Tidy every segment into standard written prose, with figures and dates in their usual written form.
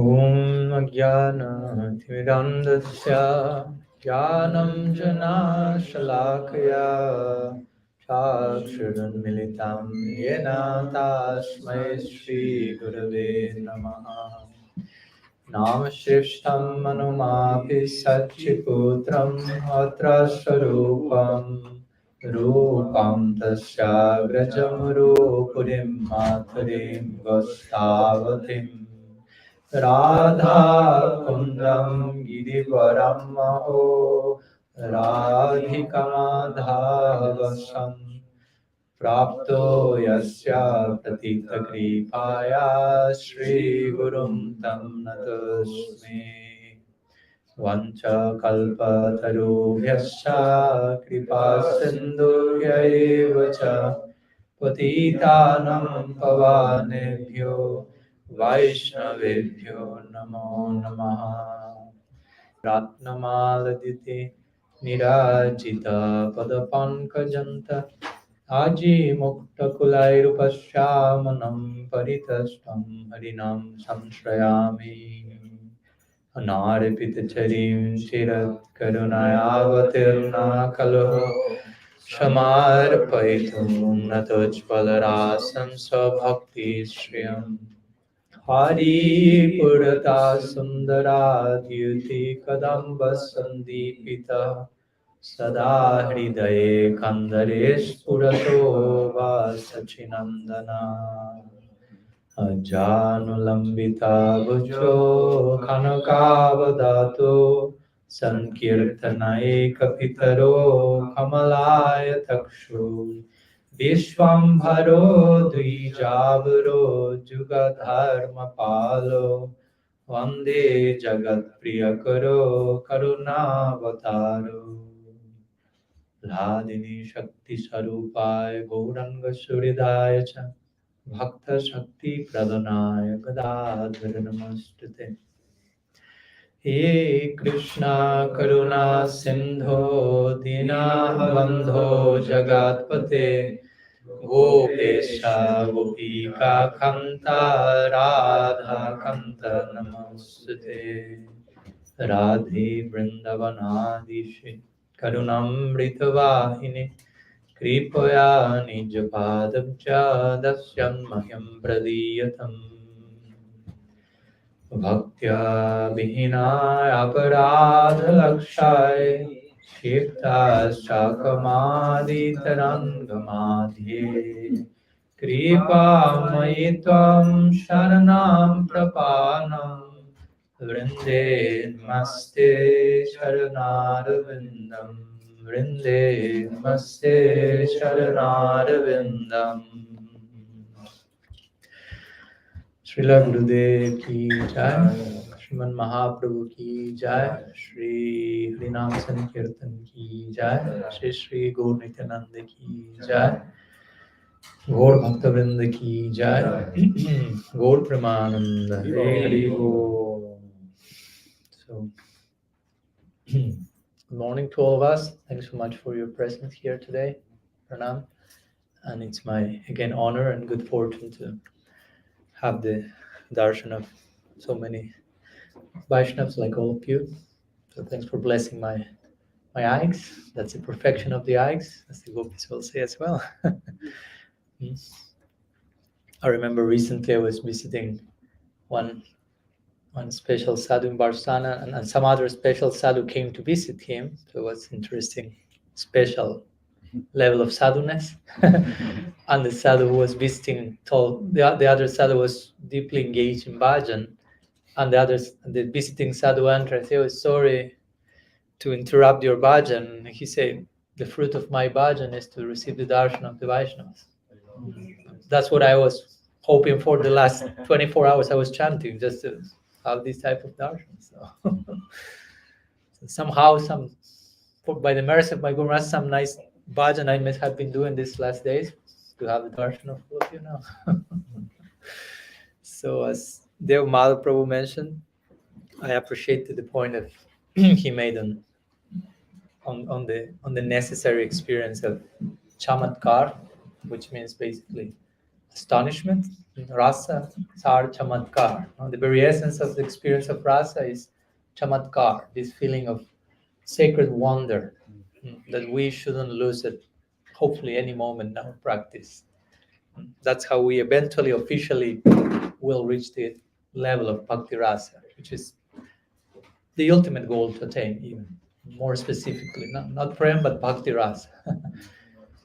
Om Jnana Tirandasya Jnanam Jana Shalakaya Chakshuran Militam Yena Tasmai Shri Gurave Namaha Nam Shrishtam Manumapi Satchiputram Atra Swarupam Rupam Tasya Grajam Rupurim Matharim Gostavatim Radha Kundam Girivaram Maho Radhikamadhavasam Prapto Yasya Pratita Kripaya Shri Gurum Tam Natasme Vancha Kalpa Tarubhyascha Kripa Sindhuryaevacha Patitanam Pavanebhyo Vaishnavebhyo Namo Namaha Ratnamaladite Nirajita Padapankajanta Aji Mukta Kulairupasyamanam Paritastam Harinam Samshrayami Anaripita Charim Chirat Karunayavatirna Kalo Shamarpaitum Natujpalarasam Sabhakti Shriyam Hari Purata Sundara Dhyuti Kadamba Sandipita Sada Hridaye Kandaresh Purato Vasachinandana Ajanulambita Bhujo Khanakavadato Sankirtanai Kapitaro Kamalaya Takshu Vishwambharo Dwijavaro Jugadharma Palo Vande Jagat Priyakaro Karunavataro Hladini Shakti Sarupaya Gauranga Suridaya Cha Bhakta Shakti Pradhanaya Gadadhara Namastate He Krishna Karuna Sindho Dina Bandho Jagatpate Gopesha Gopika Kanta Radha Kanta Namastate Radhe Vrindavanadishi Karunamrita Vahini Kripaya Nijapadabja Dasyan Mahyam Pradiyatam Bhaktya Vihinaya Aparadha Lakshaya Shikta Shakamadi Tarangamadhye Kripa Mayitvam Sharanam Prapanam Vrinde Maste Sharanarvindam Vrinde Maste Sharanarvindam Srila Gurudev ki jai, Sriman Mahaprabhu ki jai, Shri Harinam Sankirtan ki jai, Shri Shri Gaur Nityananda ki jai, Gaur Bhaktavrinda ki jai, Gaur Pramananda, Hare Hare Gaur. So, good morning to all of us. Thanks so much for your presence here today, Pranam. And it's my, again, honor and good fortune to have the darshan of so many Vaishnavas like all of you. So thanks for blessing my eyes. That's the perfection of the eyes, as the gopis will say as well. I remember recently I was visiting one special sadhu in Barsana, and some other special sadhu came to visit him. So it was interesting, special level of sadhuness. And the sadhu who was visiting told the other sadhu was deeply engaged in bhajan, and the visiting sadhu entered and said, "Oh, sorry to interrupt your bhajan." He said, "The fruit of my bhajan is to receive the darshan of the Vaishnavas." That's what I was hoping for the last 24 hours. I was chanting just to have this type of darshan. So, so somehow, by the mercy of my Guru Maharaj, some nice bhajan I must have been doing these last days to have the darshan of all of you now. So as Dev Madhav Prabhu mentioned, I appreciated the point that he made on the necessary experience of chamatkar, which means basically astonishment, Rasa, Sar, Chamatkar. The very essence of the experience of rasa is Chamatkar, this feeling of sacred wonder that we shouldn't lose at hopefully any moment in our practice. That's how we eventually officially will reach the level of bhakti rasa, which is the ultimate goal to attain, even more specifically, not prem but bhakti rasa.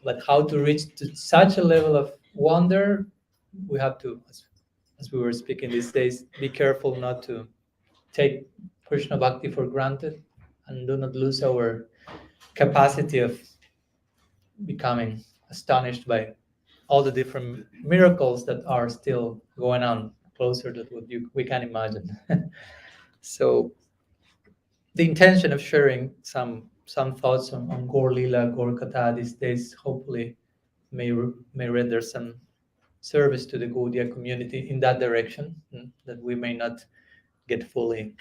But how to reach to such a level of wonder, we have to, as we were speaking these days, be careful not to take Krishna bhakti for granted and do not lose our capacity of becoming astonished by all the different miracles that are still going on closer to what we can imagine. So the intention of sharing some thoughts on Gaur-Lila, Gaur-Katha these days hopefully may render some service to the Gaudiya community in that direction, that we may not get fully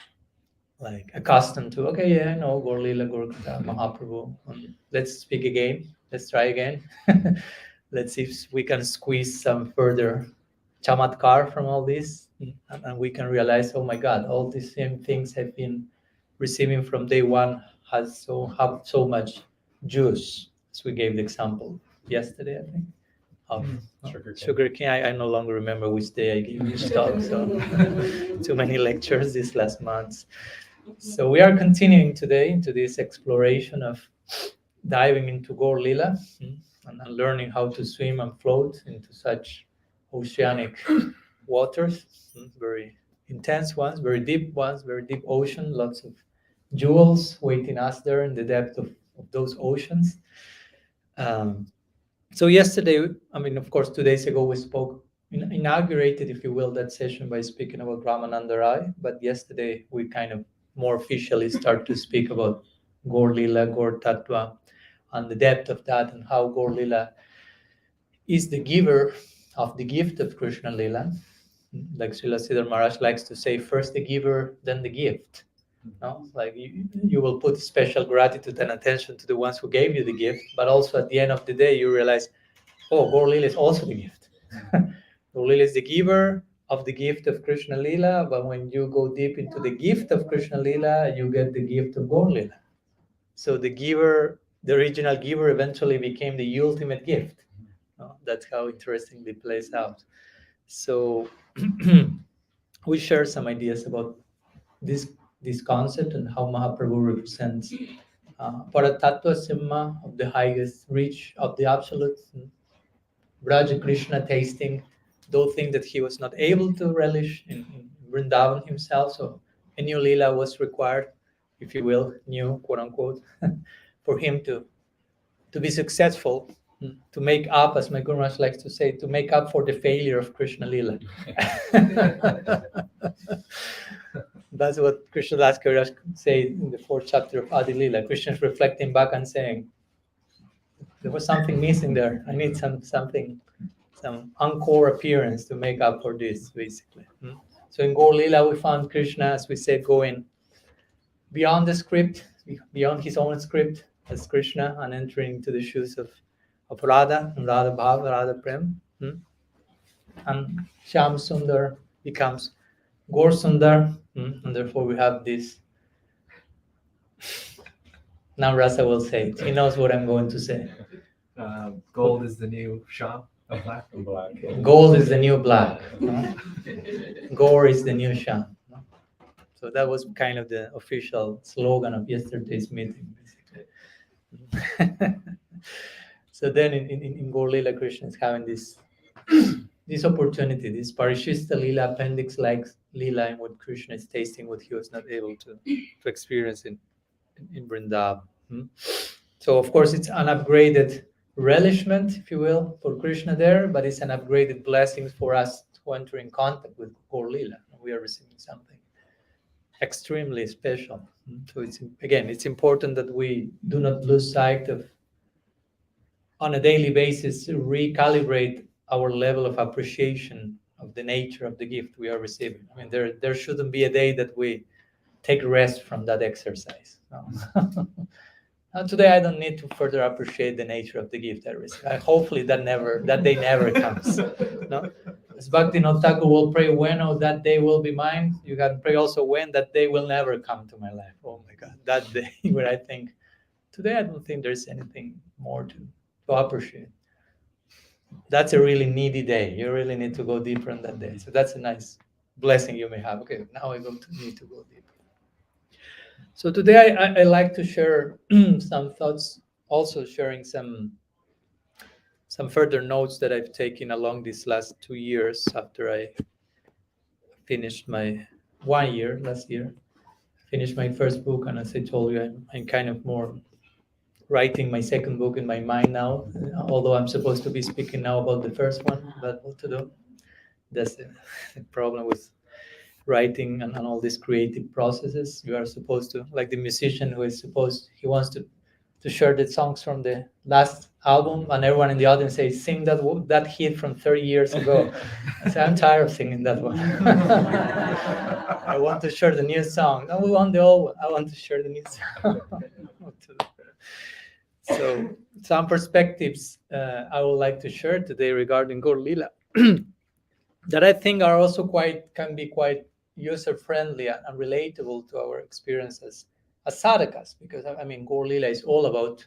like accustomed to, okay, yeah, I know Gaur-Lila, Gaur-Katha, Mahaprabhu. Let's speak again. Let's try again. Let's see if we can squeeze some further chamatkar from all this, and we can realize, oh my God, all these same things I've been receiving from day one have so much juice, as we gave the example yesterday, I think, of sugar cane. I no longer remember which day I gave which talk, so too many lectures these last months. So we are continuing today into this exploration of diving into Gaur-Lila and learning how to swim and float into such oceanic waters, very intense ones, very deep ocean, lots of jewels waiting us there in the depth of those oceans. So yesterday, I mean, of course, 2 days ago, we inaugurated, if you will, that session by speaking about Ramananda Rai. But yesterday, we kind of more officially start to speak about Gaur-Lila, Gaur-Tattva, and the depth of that, and how Gaur-Lila is the giver of the gift of Krishna Lila. Like Srila Siddhar Maharaj likes to say, first the giver, then the gift. No? Like you will put special gratitude and attention to the ones who gave you the gift, but also at the end of the day, you realize, oh, Gaur-Lila is also the gift. Gaur-Lila is the giver of the gift of Krishna Lila, but when you go deep into the gift of Krishna Lila, you get the gift of Gaur-Lila. So the giver, the original giver, eventually became the ultimate gift. That's how interestingly plays out. So we share some ideas about this concept and how Mahaprabhu represents Paratattva Simha, of the highest reach of the absolute, Braja Krishna tasting those things that he was not able to relish in Vrindavan himself. So a new lila was required, if you will, new, quote unquote, for him to be successful, to make up, as my Guru Maharaj likes to say, to make up for the failure of Krishna Lila. That's what Krishna Das Kaviraj said in the 4th chapter of Adi Lila. Krishna is reflecting back and saying, there was something missing there. I need some encore appearance to make up for this, basically. So in Gaur-Lila, we found Krishna, as we said, going beyond the script, beyond his own script as Krishna, and entering into the shoes of Radha, and Radha Bhav, Radha Prem. And Shyam Sundar becomes Gaur Sundar, and therefore we have this. Now Rasa will say it. He knows what I'm going to say. Gold is the new Sham. Black. Gold is the new black. Gaur is the new Shyam. So that was kind of the official slogan of yesterday's meeting, basically. So then in Gaur-Lila, Krishna is having this opportunity, this Parishista Lila, appendix-like Lila, in what Krishna is tasting what he was not able to experience in Vrindavan. So of course it's an upgraded relishment, if you will, for Krishna there, but it's an upgraded blessing for us to enter in contact with Gaur-Lila. We are receiving something extremely special. So it's important that we do not lose sight of, on a daily basis, recalibrate our level of appreciation of the nature of the gift we are receiving. I mean, there shouldn't be a day that we take rest from that exercise. No. Today I don't need to further appreciate the nature of the gift I receive. Hopefully that day never comes. No? As Bhakti Thakur will pray when, oh, that day will be mine. You can pray also when that day will never come to my life. Oh my God, that day where I think, today I don't think there's anything more to appreciate. That's a really needy day. You really need to go deeper on that day. So that's a nice blessing you may have. Okay, now I need to go deeper. So today I like to share some thoughts, also sharing some further notes that I've taken along these last 2 years after I finished my 1 year last year. Finished my first book, and as I told you, I'm kind of more writing my second book in my mind now, although I'm supposed to be speaking now about the first one, but what to do? That's the problem with writing and all these creative processes. You are supposed to, like the musician who is supposed, he wants to share the songs from the last album, and everyone in the audience says, sing that hit from 30 years ago. I say, I'm tired of singing that one. I want to share the new song. No, we want the old one. I want to share the new song. So some perspectives I would like to share today regarding Gaura-Lila that I think are also can be quite user-friendly and relatable to our experiences as sadhakas, because I mean, Gaura-Lila is all about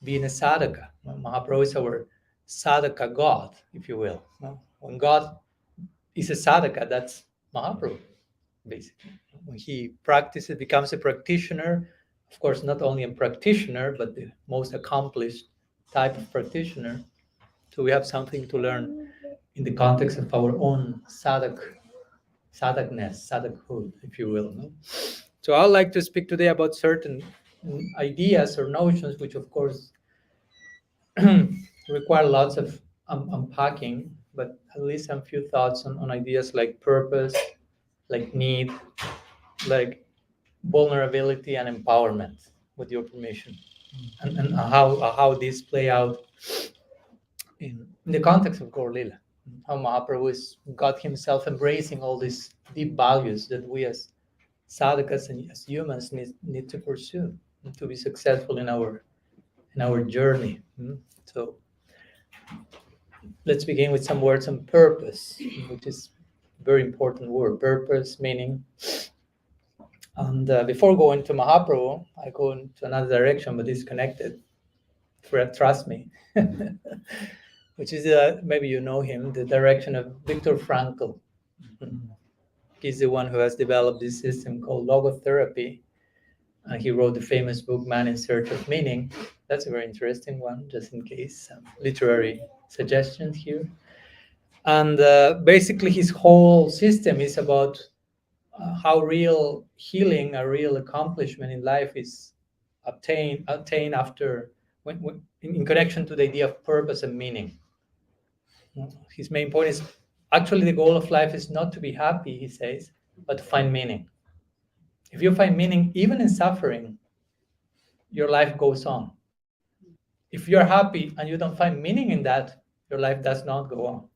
being a sadhaka. Mahaprabhu is our sadhaka God, if you will. When God is a sadhaka, that's Mahaprabhu, basically. When he practices, becomes a practitioner, of course, not only a practitioner, but the most accomplished type of practitioner. So we have something to learn in the context of our own sadhakness, sadhakhood, if you will. No? So I'd like to speak today about certain ideas or notions, which of course require lots of unpacking, but at least some few thoughts on ideas like purpose, like need, like vulnerability and empowerment, with your permission, and how these play out in the context of Gaura-Lila. How Mahaprabhu is God himself embracing all these deep values that we as sadhakas and as humans need to pursue to be successful in our journey. So let's begin with some words on purpose, which is a very important word. Purpose, meaning. And before going to Mahaprabhu, I go into another direction, but it's connected. Trust me. Which is, maybe you know him, the direction of Viktor Frankl. He's the one who has developed this system called logotherapy. And he wrote the famous book, Man in Search of Meaning. That's a very interesting one, just in case, some literary suggestions here. And basically his whole system is about how real healing, a real accomplishment in life is obtained after, when in connection to the idea of purpose and meaning. His main point is actually the goal of life is not to be happy, he says, but to find meaning. If you find meaning even in suffering, your life goes on. If you're happy and you don't find meaning in that, your life does not go on.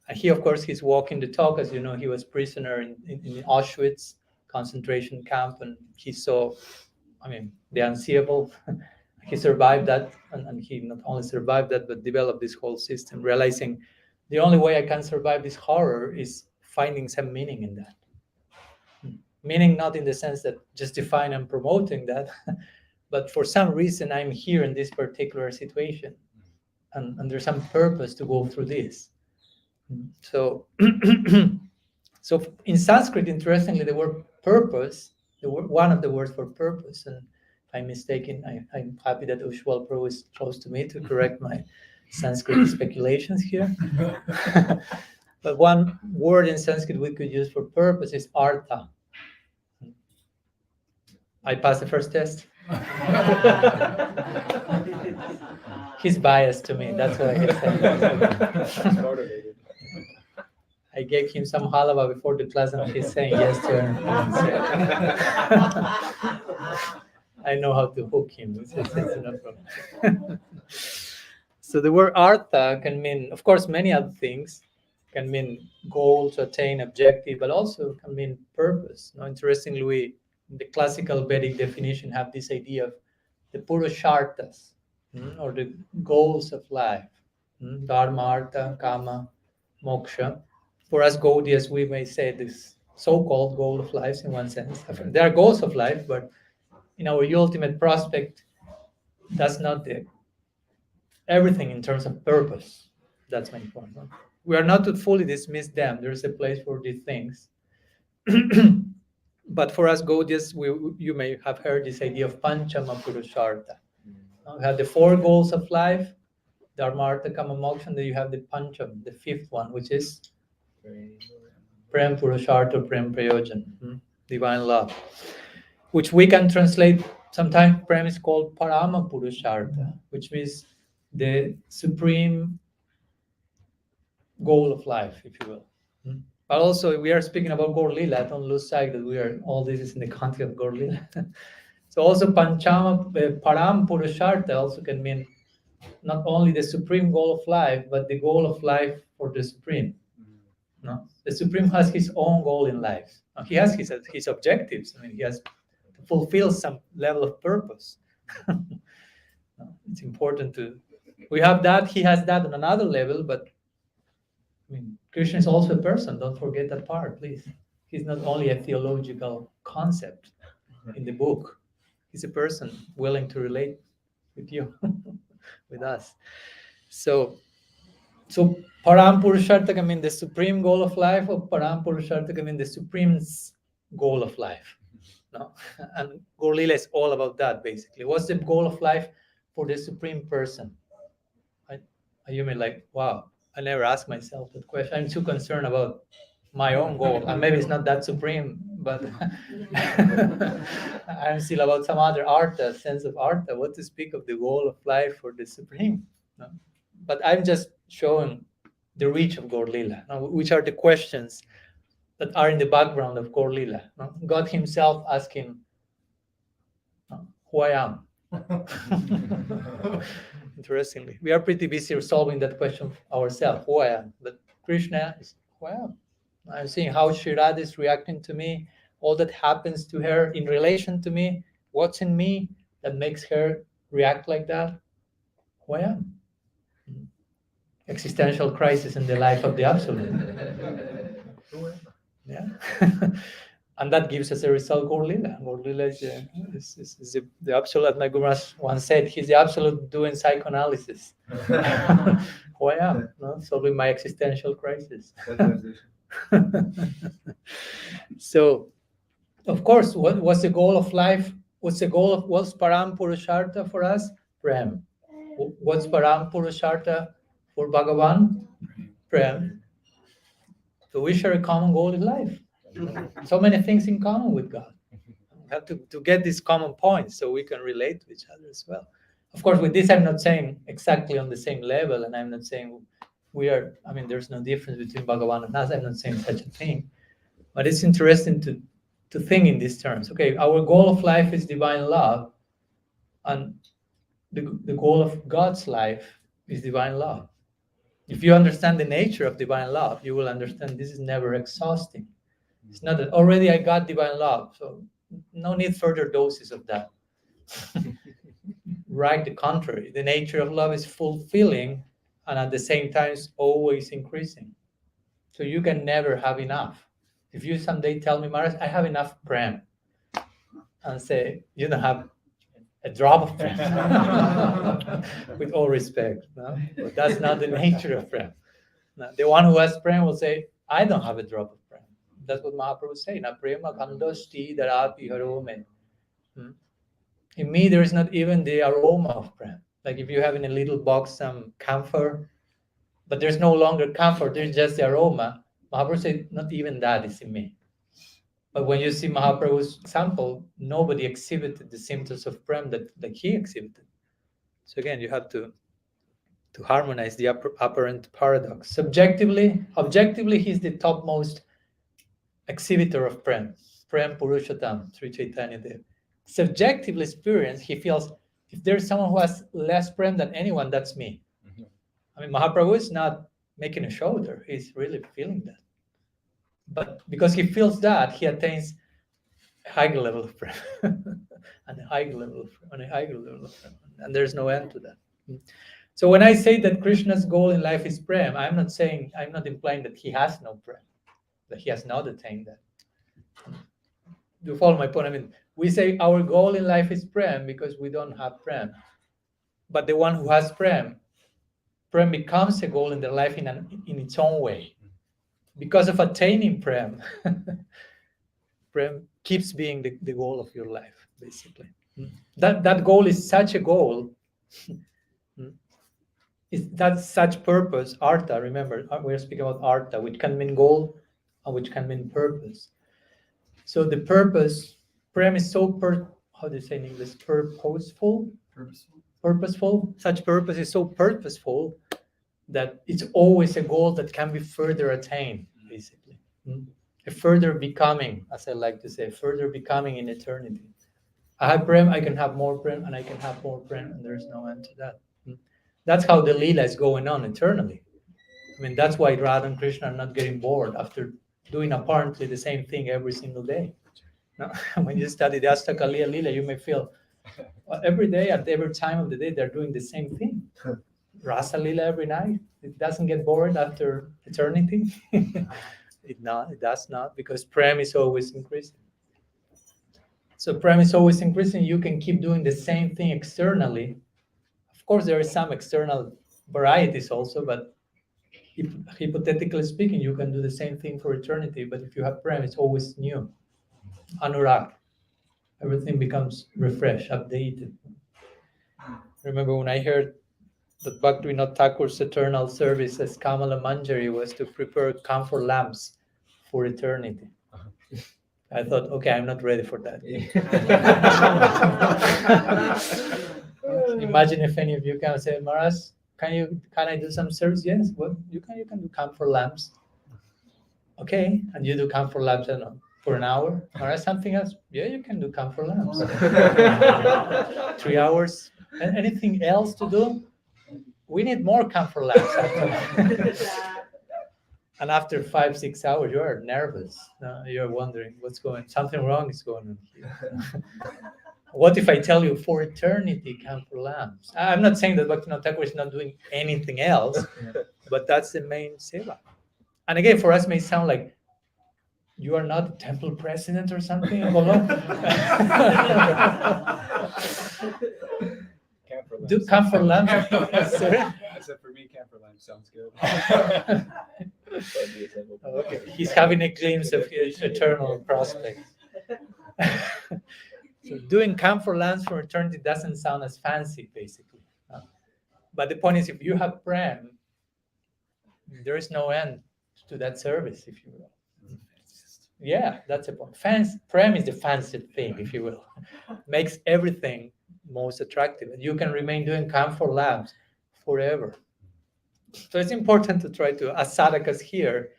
And he, of course, he's walking the talk. As you know, he was prisoner in Auschwitz concentration camp, and he saw, the unseeable. He survived that, and he not only survived that, but developed this whole system, realizing the only way I can survive this horror is finding some meaning in that. Meaning not in the sense that justifying and promoting that, but for some reason I'm here in this particular situation, and there's some purpose to go through this. So, so in Sanskrit, interestingly, the word purpose, one of the words for purpose, and if I'm mistaken, I'm happy that Ushwal Prabhu is close to me to correct my Sanskrit speculations here. But one word in Sanskrit we could use for purpose is artha. I passed the first test. He's biased to me, that's why he said. I gave him some halava before the class, and he's saying yes to it. I know how to hook him. It's no problem. So the word artha can mean, of course, many other things. Can mean goal to attain, objective, but also can mean purpose. Now, interestingly, we, in the classical Vedic definition, have this idea of the purusharthas, or the goals of life. Dharma, Artha, Kama, Moksha. For us Gaudiyas, we may say this so-called goal of life in one sense. There are goals of life, but in our ultimate prospect, that's not everything in terms of purpose. That's my point. No? We are not to fully dismiss them. There is a place for these things. But for us Gaudiyas, you may have heard this idea of Panchama Purushartha. We have the four goals of life, Dharma, Artha, Kama, Moksha, and then you have the Pancham, the fifth one, which is Prem Purushartha, Prem Prayojan, divine love, which we can translate. Sometimes Prem is called Parama Purushartha, which means the supreme goal of life, if you will. But also, we are speaking about Gaura-Lila. Don't lose sight that we are all this is in the context of Gaura-Lila. So also Panchama Param Purushartha also can mean not only the supreme goal of life, but the goal of life for the supreme. No, the supreme has his own goal in life. Now, he has his objectives. I mean, he has to fulfill some level of purpose. It's important to. We have that. He has that on another level, but I mean, Krishna is also a person. Don't forget that part, please. He's not only a theological concept in the book. He's a person willing to relate with you, with us. So Param Purushartha can mean the supreme goal of life, or Param Purushartha can mean the supreme goal of life. No? And Gaura-Lila is all about that, basically. What's the goal of life for the supreme person? You mean like, wow, I never asked myself that question. I'm too concerned about my own goal. And maybe it's not that supreme, but I'm still about some other artha, sense of artha, what to speak of the goal of life for the supreme. No? But I'm just showing the reach of Gaura-Lila, which are the questions that are in the background of Gaura-Lila. God himself asking, who I am. Interestingly, we are pretty busy solving that question ourselves, who I am. But Krishna is who I am. I'm seeing how Sri Radha is reacting to me, all that happens to her in relation to me, what's in me that makes her react like that, who I am. Existential crisis in the life of the Absolute. Yeah. And that gives us a result, Gaura-Lila. Gaura-Lila is the Absolute, as my Guru once said, he's the Absolute doing psychoanalysis. Who I am, no? Solving my existential crisis. So, of course, what's the goal of life? What's Param Purushartha for us? Prem. What's Param Purushartha for Bhagavan? Prem. So we share a common goal in life. So many things in common with God. We have to get these common points so we can relate to each other as well. Of course, with this, I'm not saying exactly on the same level, and I'm not saying there's no difference between Bhagavan and us. I'm not saying such a thing. But it's interesting to think in these terms. Okay, our goal of life is divine love, and the goal of God's life is divine love. If you understand the nature of divine love, you will understand this is never exhausting. It's not that already I got divine love, so no need further doses of that. Right, the contrary. The nature of love is fulfilling and at the same time is always increasing. So you can never have enough. If you someday tell me, Maharaj, I have enough prem, and say, you don't have a drop of prem. With all respect, no? But that's not the nature of prem. No, the one who has prem will say, I don't have a drop of prem. That's what Mahaprabhu say. Na prema kandosti darapi harome. In me, there is not even the aroma of prem. Like if you have in a little box some camphor, but there's no longer camphor, there's just the aroma. Mahaprabhu said, not even that is in me. But when you see Mahaprabhu's sample, nobody exhibited the symptoms of prem that he exhibited. So again, you have to harmonize the apparent paradox. Objectively, he's the topmost exhibitor of prem Purushottam, Sri Chaitanya Dev. Subjectively experienced, he feels if there's someone who has less prem than anyone, that's me. I mean, Mahaprabhu is not making a show there. He's really feeling that. But because he feels that, he attains a higher level of prem and a higher level of prem, and a higher level of prem. And there's no end to that. So when I say that Krishna's goal in life is prem, I'm not implying that he has no prem, that he has not attained that. Do you follow my point? I mean, we say our goal in life is prem because we don't have prem. But the one who has prem becomes a goal in their life in its own way. Because of attaining prem, prem keeps being the goal of your life, basically. That goal is such a goal. That's such purpose, artha. Remember, we're speaking about artha, which can mean goal and which can mean purpose. So the purpose, prem is so how do you say in English? Purposeful. Such purpose is so purposeful that it's always a goal that can be further attained, basically. A further becoming, as I like to say, further becoming in eternity. I have prem, I can have more prem, and I can have more prem, and there's no end to that. That's how the lila is going on eternally. I mean, that's why Radha and Krishna are not getting bored after doing apparently the same thing every single day. No? When you study the Astaka Lila, you may feel every day, at every time of the day, they're doing the same thing. Rasa Lila every night. It doesn't get bored after eternity. It does not, because prem is always increasing. So prem is always increasing. You can keep doing the same thing externally. Of course, there are some external varieties also, but hypothetically speaking, you can do the same thing for eternity. But if you have prem, it's always new. Anurag. Everything becomes refreshed, updated. Remember when I heard that Bhaktivinoda Thakur's eternal service as Kamala Manjari was to prepare camphor lamps for eternity. I thought, okay, I'm not ready for that. Imagine if any of you can say, Maharaj, can I do some service? Yes, well, you can do camphor lamps. Okay, and you do camphor lamps, I don't know, for an hour. Maharaj, something else? Yeah, you can do camphor lamps. 3 hours. And anything else to do? We need more camphor lamps. And after 5-6 hours, you are nervous. You're wondering something wrong is going on here. What if I tell you for eternity camphor lamps? I'm not saying that Bhaktivinoda Thakur is not doing anything else, but that's the main seva. And again, for us, it may sound like you are not the temple president or something. Do camphor lamps. Except for me, camphor lamp sounds good. Okay, he's having a glimpse of his eternal prospects. So doing camphor lamps for eternity doesn't sound as fancy, basically. But the point is, if you have prem, there is no end to that service, if you will. Yeah, that's the point. Prem is the fancy thing, if you will. Makes everything most attractive. And you can remain doing camphor lamps forever. So it's important to try to, as sadhakas here,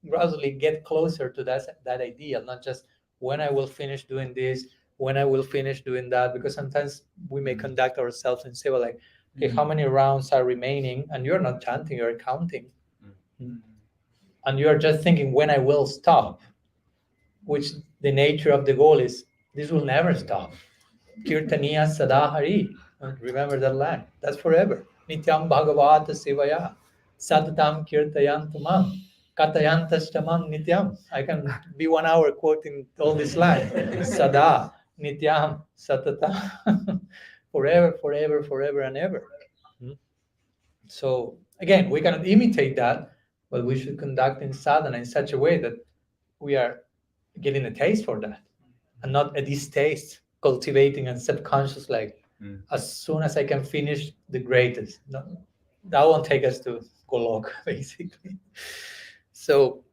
gradually get closer to that ideal, not just when I will finish doing this, when I will finish doing that, because sometimes we may conduct ourselves and say, well, like, okay, how many rounds are remaining? And you're not chanting, you're counting. And you're just thinking when I will stop, which the nature of the goal is, this will never stop. Kirtaniya Sadahari. Remember that line. That's forever. Nityam Bhagavata Sivaya. Satatam Kirtayantamam. Katayantastamam Nityam. I can be 1 hour quoting all this line. Sada, Nityam, Satatam. Forever, forever, forever and ever. So again, we cannot imitate that, but we should conduct in sadhana in such a way that we are getting a taste for that and not a distaste, cultivating and subconscious, like as soon as I can finish the greatest. No, that won't take us to Golok, basically. So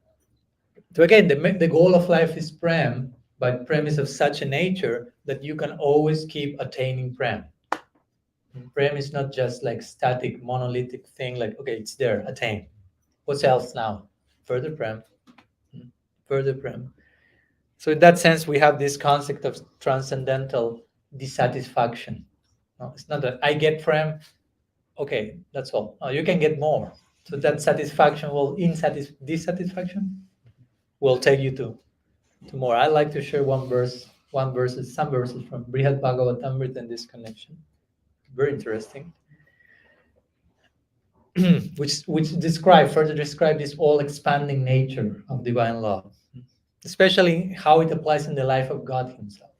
again, the goal of life is prem, but prem is of such a nature that you can always keep attaining prem. And prem is not just like static, monolithic thing, like, okay, it's there, attain. What's else now? Further prem, further prem. So in that sense, we have this concept of transcendental dissatisfaction. No, it's not that I get prem, okay, that's all. No, you can get more. So that satisfaction dissatisfaction will take you to more. I like to share some verses from Brihad Bhagavatamrita in this connection. Very interesting. which further describe this all expanding nature of divine love, especially how it applies in the life of God Himself.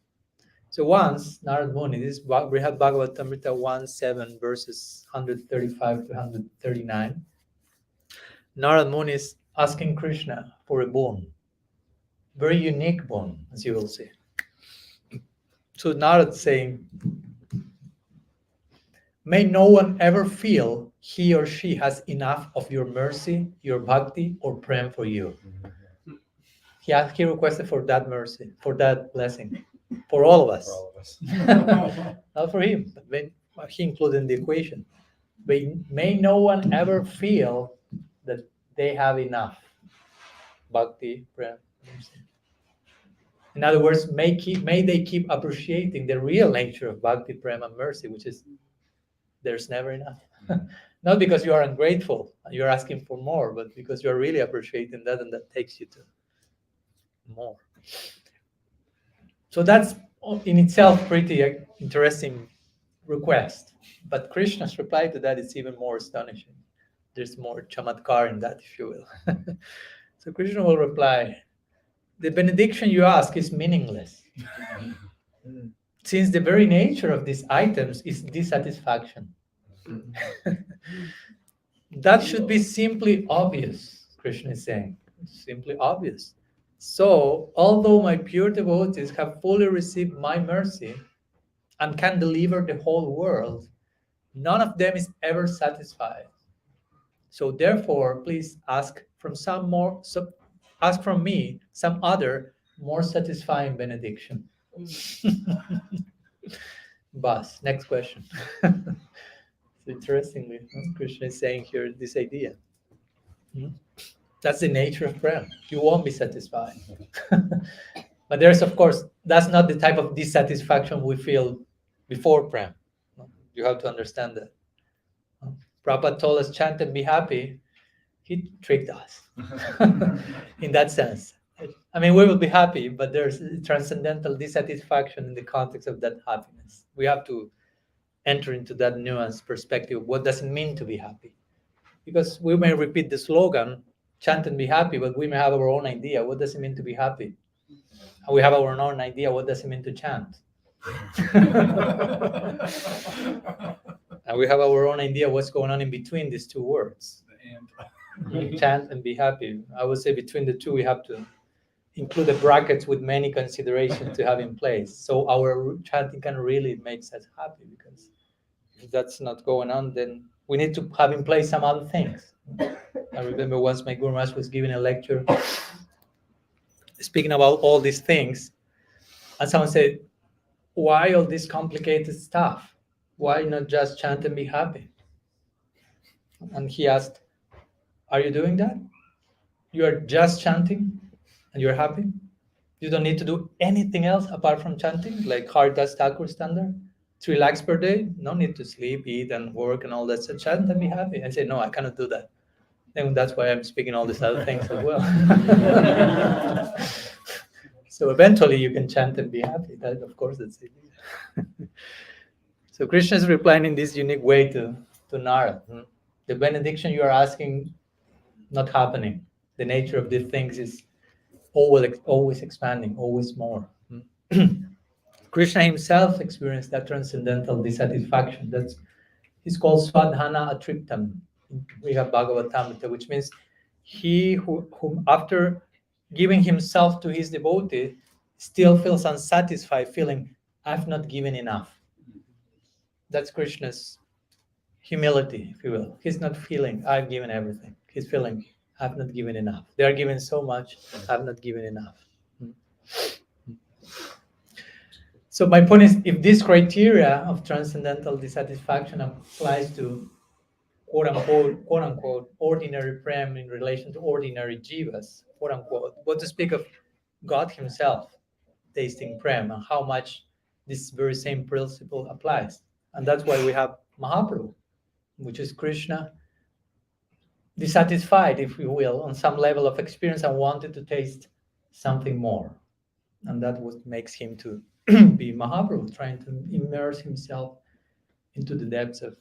So once Narad Muni, this is Brihad Bhagavatamrita 1:7 verses 135 to 139. Narad Muni is asking Krishna for a boon, very unique boon, as you will see. So Narad saying, may no one ever feel he or she has enough of your mercy, your bhakti, or prem for you. He requested for that mercy, for that blessing, for all of us. For all of us. Not for him, but when he included in the equation. May no one ever feel that they have enough bhakti, prem, mercy. In other words, may they keep appreciating the real nature of bhakti, prem, and mercy, which is there's never enough. Not because you are ungrateful, you're asking for more, but because you're really appreciating that, and that takes you to more. So that's in itself pretty interesting request. But Krishna's reply to that is even more astonishing. There's more chamatkar in that, if you will. So Krishna will reply, the benediction you ask is meaningless, since the very nature of these items is dissatisfaction. That should be simply obvious, Krishna is saying. Simply obvious. So, although my pure devotees have fully received my mercy and can deliver the whole world, none of them is ever satisfied. So therefore, please ask from me some other more satisfying benediction. Bas, next question. Interestingly, Krishna is saying here this idea. That's the nature of prem. You won't be satisfied. But there's, of course, that's not the type of dissatisfaction we feel before prem. You have to understand that. Prabhupada told us, chant and be happy. He tricked us in that sense. I mean, we will be happy, but there's transcendental dissatisfaction in the context of that happiness. We have to enter into that nuanced perspective. What does it mean to be happy? Because we may repeat the slogan, chant and be happy, but we may have our own idea. What does it mean to be happy? And we have our own idea. What does it mean to chant? And we have our own idea what's going on in between these two words. Chant and be happy. I would say between the two, we have to include the brackets with many considerations to have in place. So our chanting can really make us happy, because if that's not going on, then we need to have in place some other things. I remember once my Guru Maharaj was giving a lecture speaking about all these things, and someone said, why all this complicated stuff? Why not just chant and be happy? And he asked, are you doing that? You are just chanting and you're happy? You don't need to do anything else apart from chanting, like Haridas Thakur standard? 3 lakhs per day? No need to sleep, eat, and work and all that. So chant and be happy. I say, no, I cannot do that. And that's why I'm speaking all these other things as well. So eventually you can chant and be happy. That, of course, that's it. So Krishna is replying in this unique way to Narad. The benediction you are asking, not happening. The nature of these things is always expanding, always more. Krishna himself experienced that transcendental dissatisfaction. It's called Swadhana Atriptam. We have Bhagavatamrita, which means he whom after giving himself to his devotee still feels unsatisfied, feeling, I've not given enough. That's Krishna's humility, if you will. He's not feeling, I've given everything. He's feeling, I've not given enough. They are given so much, I've not given enough. So my point is, if this criteria of transcendental dissatisfaction applies to quote unquote, ordinary prem in relation to ordinary jivas, quote unquote, what to speak of God himself tasting prem, and how much this very same principle applies. And that's why we have Mahaprabhu, which is Krishna dissatisfied, if you will, on some level of experience and wanted to taste something more. And that what makes him to be Mahaprabhu, trying to immerse himself into the depths of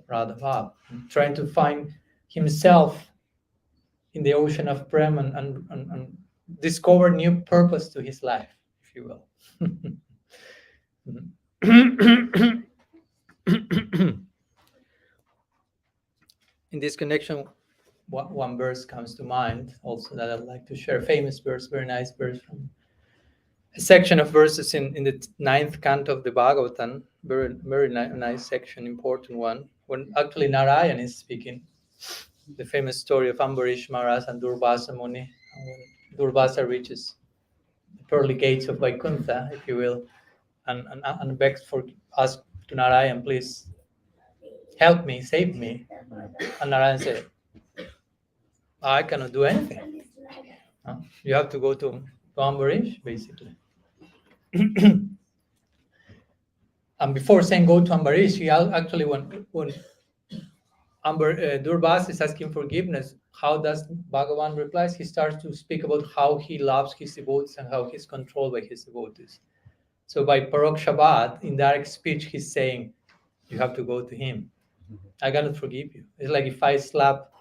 Radha Bhav, trying to find himself in the ocean of Prem and discover new purpose to his life, if you will. In this connection, one verse comes to mind also that I'd like to share. Famous verse, very nice verse from a section of verses in the 9th canto of the Bhagavatam. Very nice section, important one. When actually Narayan is speaking, the famous story of Ambarish Maharaj and Durvasa Muni. When Durvasa reaches the pearly gates of Vaikuntha, if you will, and begs for, ask to Narayan, please help me, save me. And Narayan said, I cannot do anything. You have to go to Ambarish, basically. And before saying go to Ambarish, he actually, when Durvasa is asking forgiveness, how does Bhagavan replies? He starts to speak about how he loves his devotees and how he's controlled by his devotees. So by Parokshabad, in direct speech, he's saying, you have to go to him. I cannot forgive you. It's like if I slap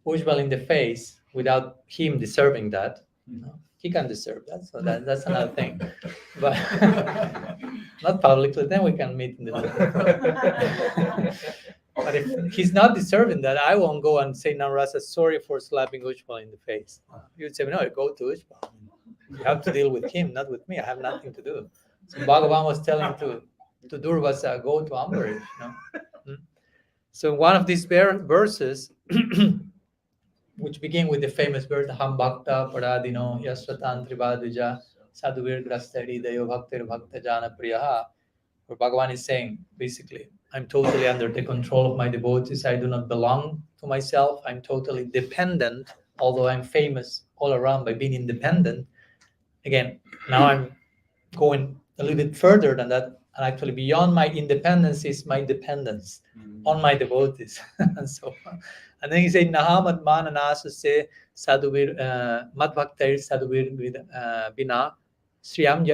Ujjwal in the face without him deserving that. He can deserve that, so that's another thing. But not publicly, then we can meet in the middle. But if he's not deserving that, I won't go and say, Namrasa, sorry for slapping Ujjwal in the face. You'd say, no, go to Ujjwal. You have to deal with him, not with me. I have nothing to do. So Bhagavan was telling to Durvasa, go to Ambarish. So one of these verses, which begin with the famous verse, Ham Bhakta Paradino Yasvatantri Badvija Sadhuvir Grastari Dayo Bhaktir Bhakta Jana Priyaha, where Bhagavan is saying, basically, I'm totally under the control of my devotees. I do not belong to myself. I'm totally dependent, although I'm famous all around by being independent. Again, now I'm going a little bit further than that, and actually beyond my independence is my dependence on my devotees. And so on. And then he said, Nahamad Mananasa se Sadhuvir Madbhaktair Sadhuvir Bina Sriyam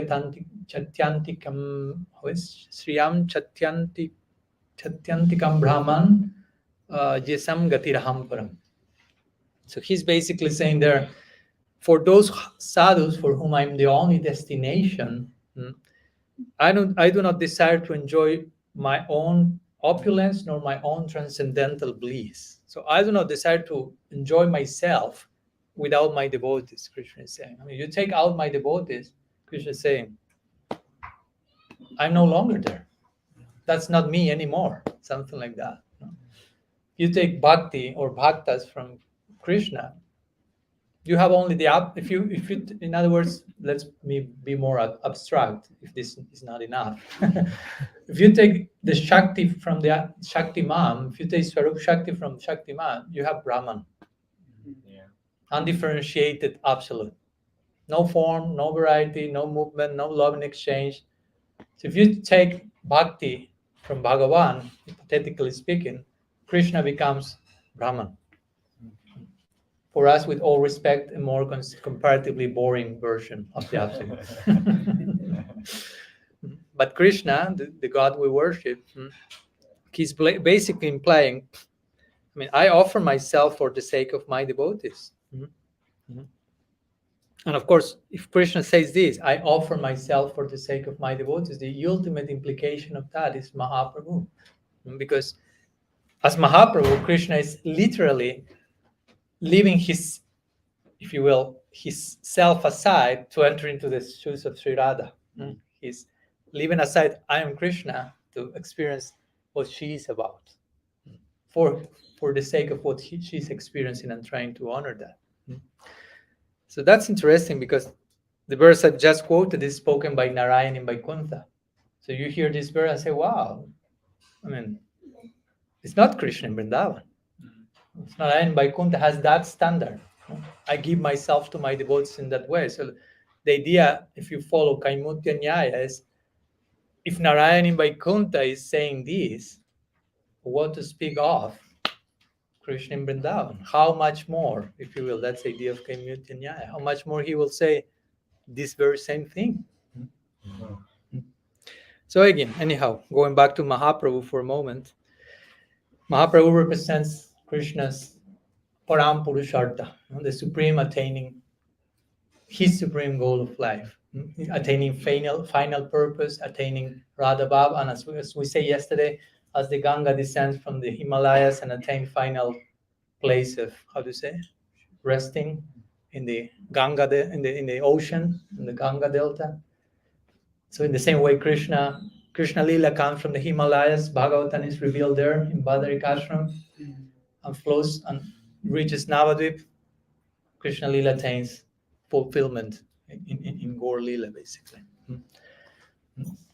Chatyantikam Sriyam Chatyantikam Brahman Jesam Gatiraham Param. So he's basically saying there, for those sadhus for whom I'm the only destination, I do not desire to enjoy my own opulence nor my own transcendental bliss. So I do not desire to enjoy myself without my devotees, Krishna is saying. I mean, you take out my devotees, Krishna is saying, I'm no longer there. That's not me anymore, something like that. You take bhakti or bhaktas from Krishna, you have only the if you in other words, let's be more abstract if this is not enough. If you take the Shakti from the Shakti Man, if you take Swarup Shakti from Shakti Man, you have Brahman. Undifferentiated absolute. No form, no variety, no movement, no love in exchange. So if you take bhakti from Bhagavan, hypothetically speaking, Krishna becomes Brahman. For us, with all respect, a more comparatively boring version of the absolute. But Krishna, the God we worship, he's basically implying, I mean, I offer myself for the sake of my devotees. And of course, if Krishna says this, I offer myself for the sake of my devotees, the ultimate implication of that is Mahaprabhu. Because as Mahaprabhu, Krishna is literally leaving his, if you will, his self aside to enter into the shoes of Sri Radha. He's leaving aside, I am Krishna, to experience what she is about, for the sake of what she's experiencing and trying to honor that. So that's interesting because the verse I've just quoted is spoken by Narayan in Vaikuntha. So you hear this verse and say, wow, I mean, it's not Krishna in Vrindavan. Narayan in Vaikuntha has that standard. I give myself to my devotees in that way. So the idea, if you follow Kaimutya Nyaya, is if Narayan in Vaikuntha is saying this, what to speak of Krishna in Vrindavan? How much more, if you will, that's the idea of Kaimutya Nyaya, how much more he will say this very same thing. So again, anyhow, going back to Mahaprabhu for a moment, Mahaprabhu represents Krishna's Param Purushartha, the supreme attaining his supreme goal of life, attaining final purpose, attaining Radha Bhav, and as we say yesterday, as the Ganga descends from the Himalayas and attain final place of, how do you say, resting in the Ganga, in the ocean, in the Ganga Delta. So in the same way, Krishna Lila comes from the Himalayas. Bhagavatam is revealed there in Badarik Ashram and flows and reaches Navadvip. Krishna Lila attains fulfillment in Gaura-Lila, basically.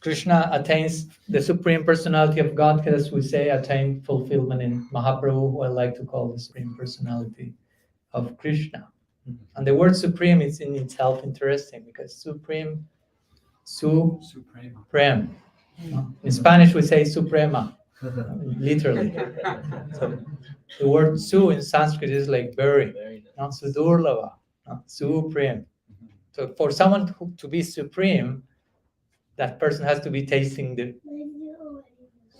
Krishna attains the Supreme Personality of Godhead, as we say, attain fulfillment in Mahaprabhu, who I like to call the Supreme Personality of Krishna. And the word supreme is in itself interesting because supreme, supreme. In Spanish, we say suprema, literally. So the word su in Sanskrit is like very, not sudurlava, supreme. So for someone to be supreme, that person has to be tasting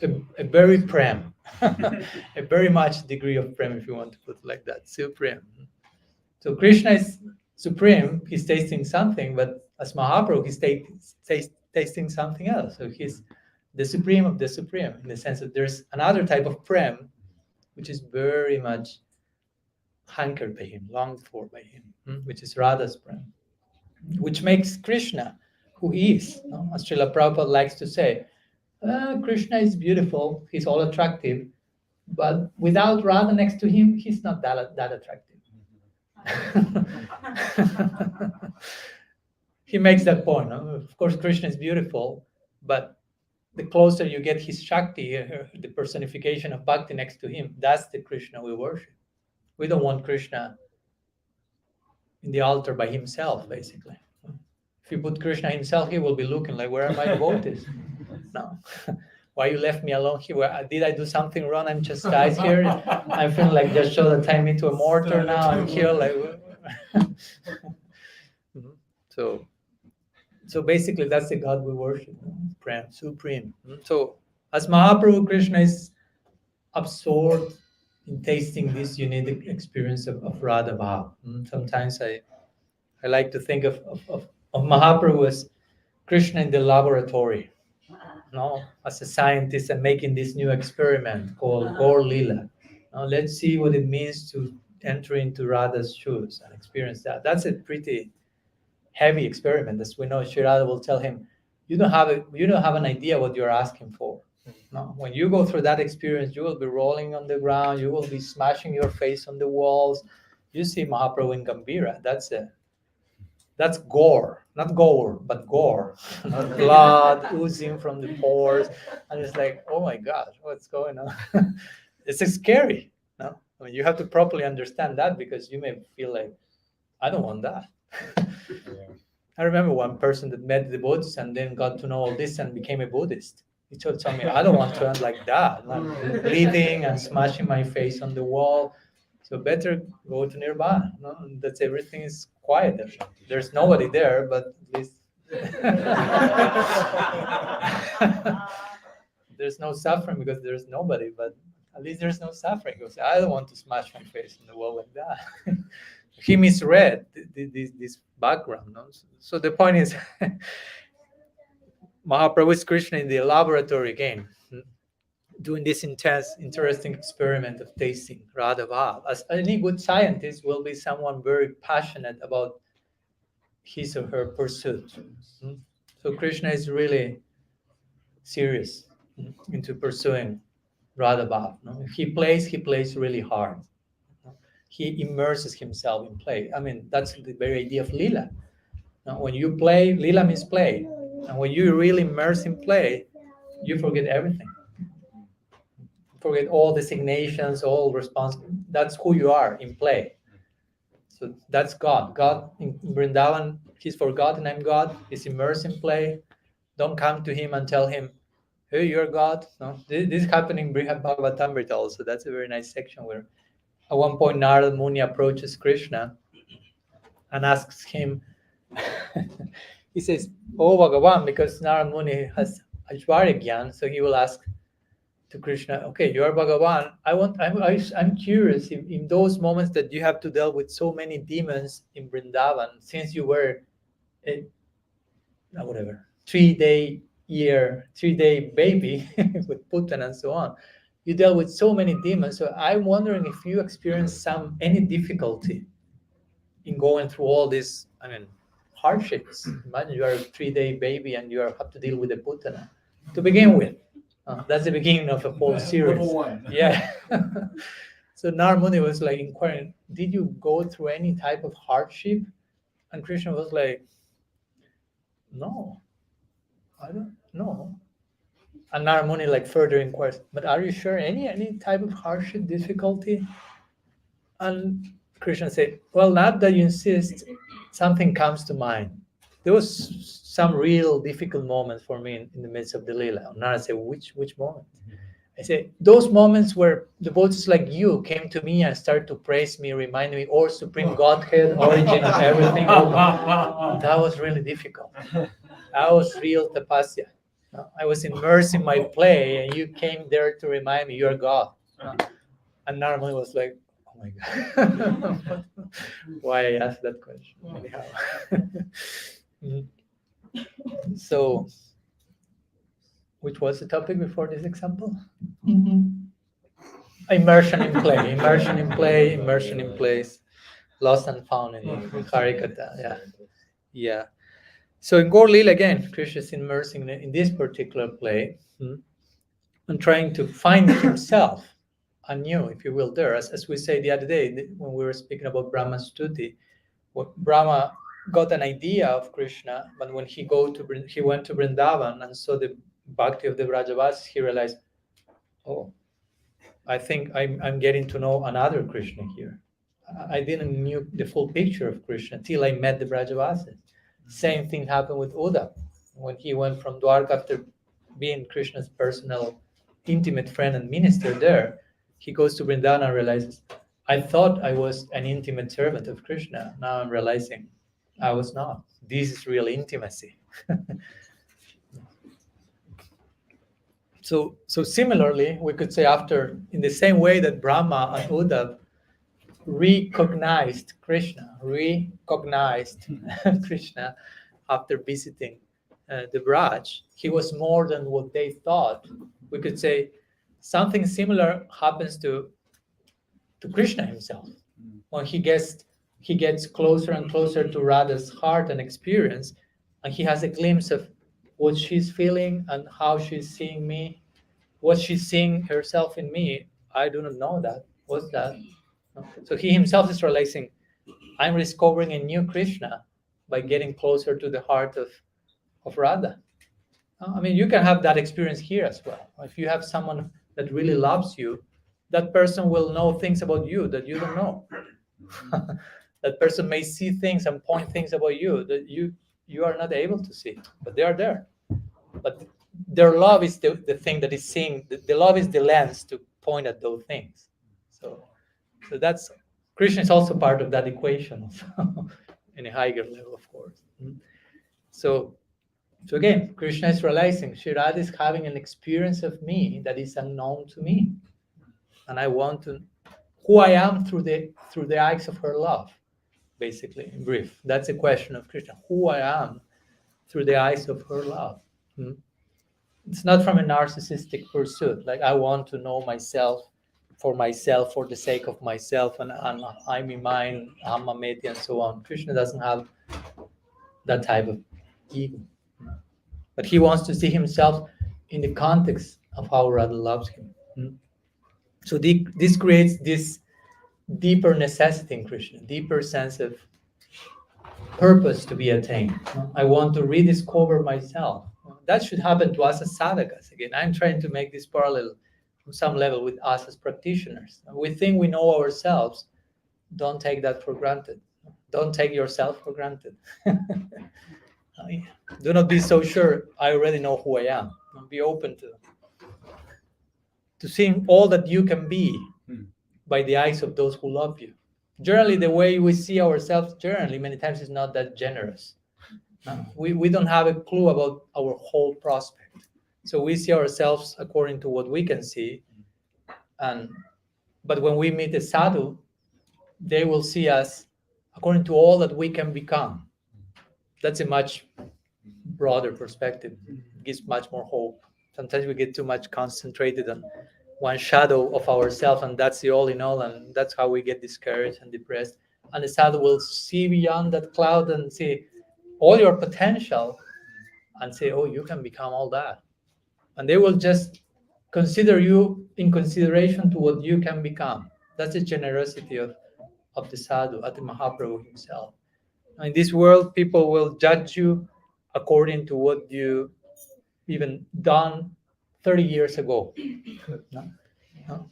a very prem, a very much degree of prem, if you want to put it like that, supreme. So Krishna is supreme, he's tasting something, but as Mahaprabhu, he's tasting something else. So he's the supreme of the supreme, in the sense that there's another type of prem, which is very much hankered by him, longed for by him, which is Radha's prem, which makes Krishna who he is. As Srila Prabhupada likes to say, Krishna is beautiful, he's all attractive, but without Radha next to him, he's not that attractive. He makes that point. Of course, Krishna is beautiful, but the closer you get his Shakti, the personification of Bhakti next to him, that's the Krishna we worship. We don't want Krishna in the altar by himself, basically. If you put Krishna himself, he will be looking like, where are my devotees? No. Why you left me alone here? Did I do something wrong? I'm just chastised here. I feel like just show that time into a mortar now. I'm here like. So basically, that's the God we worship, supreme. So as Mahaprabhu, Krishna is absorbed in tasting this unique experience of Radha Bhav. Sometimes I like to think of Mahaprabhu as Krishna in the laboratory, as a scientist and making this new experiment called Gaura-Lila. Now let's see what it means to enter into Radha's shoes and experience that. That's a pretty heavy experiment. As we know, Shri Radha will tell him, you don't have an idea what you're asking for. No, when you go through that experience, you will be rolling on the ground, you will be smashing your face on the walls. You see Mahaprabhu in Gambhira. That's gore, not gore, but gore. Blood oozing from the pores. And it's like, oh my God, what's going on? It's scary. No? I mean, you have to properly understand that, because you may feel like, I don't want that. I remember one person that met the Buddhists and then got to know all this and became a Buddhist. He told me, I don't want to end like that, like bleeding and smashing my face on the wall. So better go to Nirvana. That's everything is quiet there. There's nobody there, but at least there's no suffering because there's nobody, but at least there's no suffering. Because I don't want to smash my face on the wall like that. He misread this background. So the point is, Mahaprabhu is Krishna in the laboratory again, doing this intense, interesting experiment of tasting Radha Bhav. As any good scientist will be someone very passionate about his or her pursuit. So Krishna is really serious into pursuing Radha Bhav. If he plays really hard. He immerses himself in play. I mean, that's the very idea of Lila. Now, when you play, Lila means play. And when you really immerse in play, you forget everything. Forget all designations, all responsibility. That's who you are in play. So that's God. God in Vrindavan, he's for God and I'm God. He's immersed in play. Don't come to him and tell him, hey, you're God. No, this is happening in Brihad Bhagavatamrita also. That's a very nice section where at one point Narada Muni approaches Krishna and asks him, he says, oh Bhagavan, because Narada Muni has Aishwarya Gyan, so he will ask, to Krishna, okay, you are Bhagavan. I'm curious in those moments that you have to deal with so many demons in Vrindavan, since you were a whatever 3-day baby with Putan and so on. You dealt with so many demons. So I'm wondering if you experienced any difficulty in going through all this. I mean, hardships. Imagine you are a 3-day baby and you have to deal with the Putana to begin with. That's the beginning of a whole series. Level 1. Yeah. So Narmuni was like inquiring, did you go through any type of hardship? And Krishna was like, no, I don't know. And Narmuni like further inquires, but are you sure any type of hardship, difficulty? And Krishna said, well, not that you insist, something comes to mind. There was some real difficult moments for me in the midst of the Lila. And I said, which moment? I said, those moments where the devotees like you came to me and started to praise me, remind me, or Supreme Godhead, origin of everything. That was really difficult. That was real tapasya. I was immersed in my play, and you came there to remind me you're God. And Narmani was like, oh my God. Why I asked that question? Anyhow. So, which was the topic before this example? Immersion in play, immersion in place, lost and found in Harikata. Yeah. So in Gaura-Lila, again, Krishna is immersing in this particular play and trying to find himself anew, if you will, there. As we say the other day, when we were speaking about Brahma's stuti, what Brahma got an idea of Krishna, but when he went to Vrindavan and saw the bhakti of the Brajavasis, he realized, oh, I think I'm getting to know another Krishna here. I didn't knew the full picture of Krishna till I met the Brajavasis. Same thing happened with Uddhav. When he went from Dwarka after being Krishna's personal, intimate friend and minister there, he goes to Vrindavan and realizes, I thought I was an intimate servant of Krishna. Now I'm realizing I was not. This is real intimacy. So similarly, we could say in the same way that Brahma and Uddhav recognized Krishna after visiting the Braj, he was more than what they thought. We could say something similar happens to Krishna himself. When he gets closer and closer to Radha's heart and experience, and he has a glimpse of what she's feeling and how she's seeing me, what she's seeing herself in me. I do not know that. What's that? So he himself is realizing, I'm discovering a new Krishna by getting closer to the heart of Radha. I mean, you can have that experience here as well. If you have someone that really loves you, that person will know things about you that you don't know. That person may see things and point things about you that you are not able to see, but they are there. But their love is the thing that is seeing. The love is the lens to point at those things. So that's Krishna is also part of that equation in a higher level, of course. So again, Krishna is realizing Shirada is having an experience of me that is unknown to me, and I want to who I am through the eyes of her love. Basically, in brief, that's a question of Krishna: who I am through the eyes of her love. It's not from a narcissistic pursuit, like I want to know myself for the sake of myself, and I'm in mine, Hamameti, and so on. Krishna doesn't have that type of ego, but he wants to see himself in the context of how Radha loves him. So this creates this deeper necessity in Krishna, deeper sense of purpose to be attained. I want to rediscover myself. That should happen to us as sadhakas. Again, I'm trying to make this parallel from some level with us as practitioners. We think we know ourselves. Don't take that for granted. Don't take yourself for granted. Do not be so sure I already know who I am. Be open to seeing all that you can be by the eyes of those who love you. Generally, the way we see ourselves many times is not that generous. We don't have a clue about our whole prospect. So we see ourselves according to what we can see, but when we meet a sadhu, they will see us according to all that we can become. That's a much broader perspective. It gives much more hope. Sometimes we get too much concentrated on one shadow of ourselves, and that's the all in all, and that's how we get discouraged and depressed. And the sadhu will see beyond that cloud and see all your potential and say, oh, you can become all that. And they will just consider you in consideration to what you can become. That's the generosity of the sadhu, of the Mahaprabhu himself. In this world, people will judge you according to what you even done 30 years ago. No? No?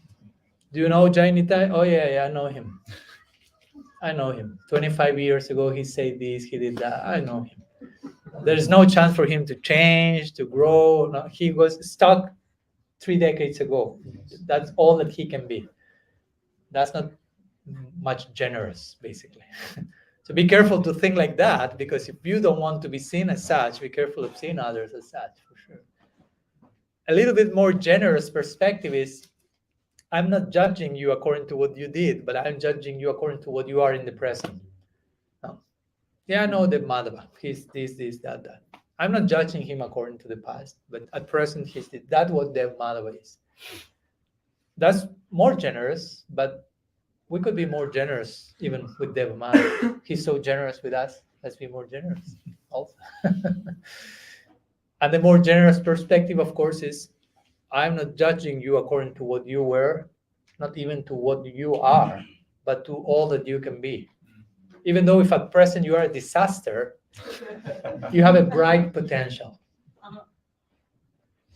Do you know Jainita? Oh, yeah, I know him. I know him. 25 years ago, he said this, he did that. I know him. There's no chance for him to change, to grow. No, he was stuck 3 decades ago. That's all that he can be. That's not much generous, basically. So be careful to think like that, because if you don't want to be seen as such, be careful of seeing others as such, for sure. A little bit more generous perspective is, I'm not judging you according to what you did, but I'm judging you according to what you are in the present. No. Yeah, I know the Madhava. He's this, that. I'm not judging him according to the past, but at present he's this. That's what Dev Madhava is. That's more generous, but we could be more generous even with Dev Madhava. He's so generous with us. Let's be more generous also. And the more generous perspective, of course, is I'm not judging you according to what you were, not even to what you are, but to all that you can be. Even though if at present you are a disaster, you have a bright potential.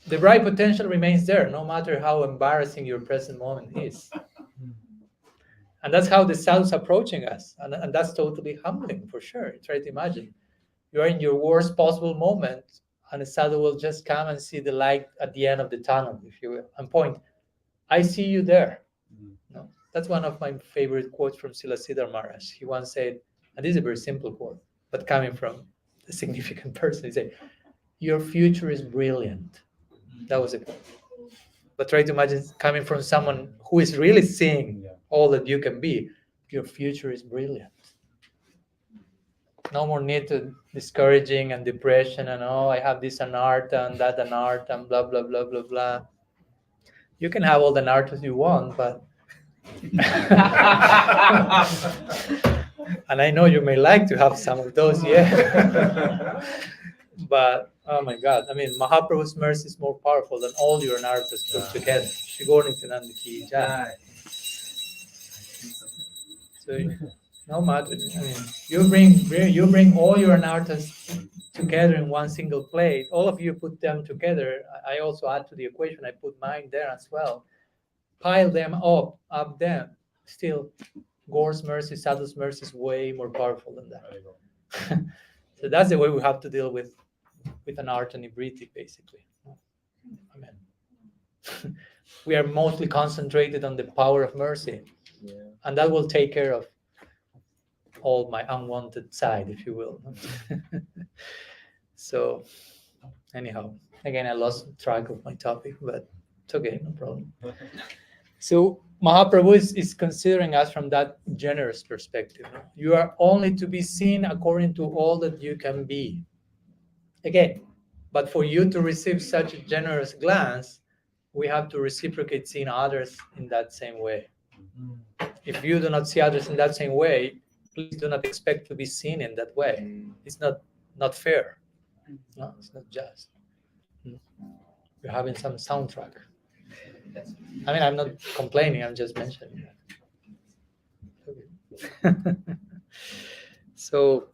The bright potential remains there, no matter how embarrassing your present moment is. And that's how the sadhu's approaching us. And that's totally humbling, for sure. Try to imagine. You are in your worst possible moment, and a sadhu will just come and see the light at the end of the tunnel, if you will, and point, I see you there. No? That's one of my favorite quotes from Srila Siddhar Maharaj. He once said, and this is a very simple quote, but coming from a significant person, he said, your future is brilliant. That was it. But try to imagine coming from someone who is really seeing all that you can be. Your future is brilliant. No more need to discouraging and depression and I have this anartha and that anartha and blah blah blah blah blah. You can have all the anarthas you want, but and I know you may like to have some of those, yeah. But oh my God, I mean, Mahaprabhu's mercy is more powerful than all your anarthas put together. Shigonityananda ki jai. So no matter, I mean, you bring all your anarthas together in one single plate. All of you put them together. I also add to the equation. I put mine there as well. Pile them up them. Still, Gaura's mercy, Sadhu's mercy is way more powerful than that. So that's the way we have to deal with anartha and nibriti, basically. Amen. We are mostly concentrated on the power of mercy, and that will take care of all my unwanted side, if you will. So anyhow, again, I lost track of my topic, but it's okay, no problem. So Mahaprabhu is considering us from that generous perspective. You are only to be seen according to all that you can be. Again, but for you to receive such a generous glance, we have to reciprocate seeing others in that same way. If you do not see others in that same way, please do not expect to be seen in that way. It's not fair. No, it's not just. You're having some soundtrack. I mean, I'm not complaining. I'm just mentioning that. So,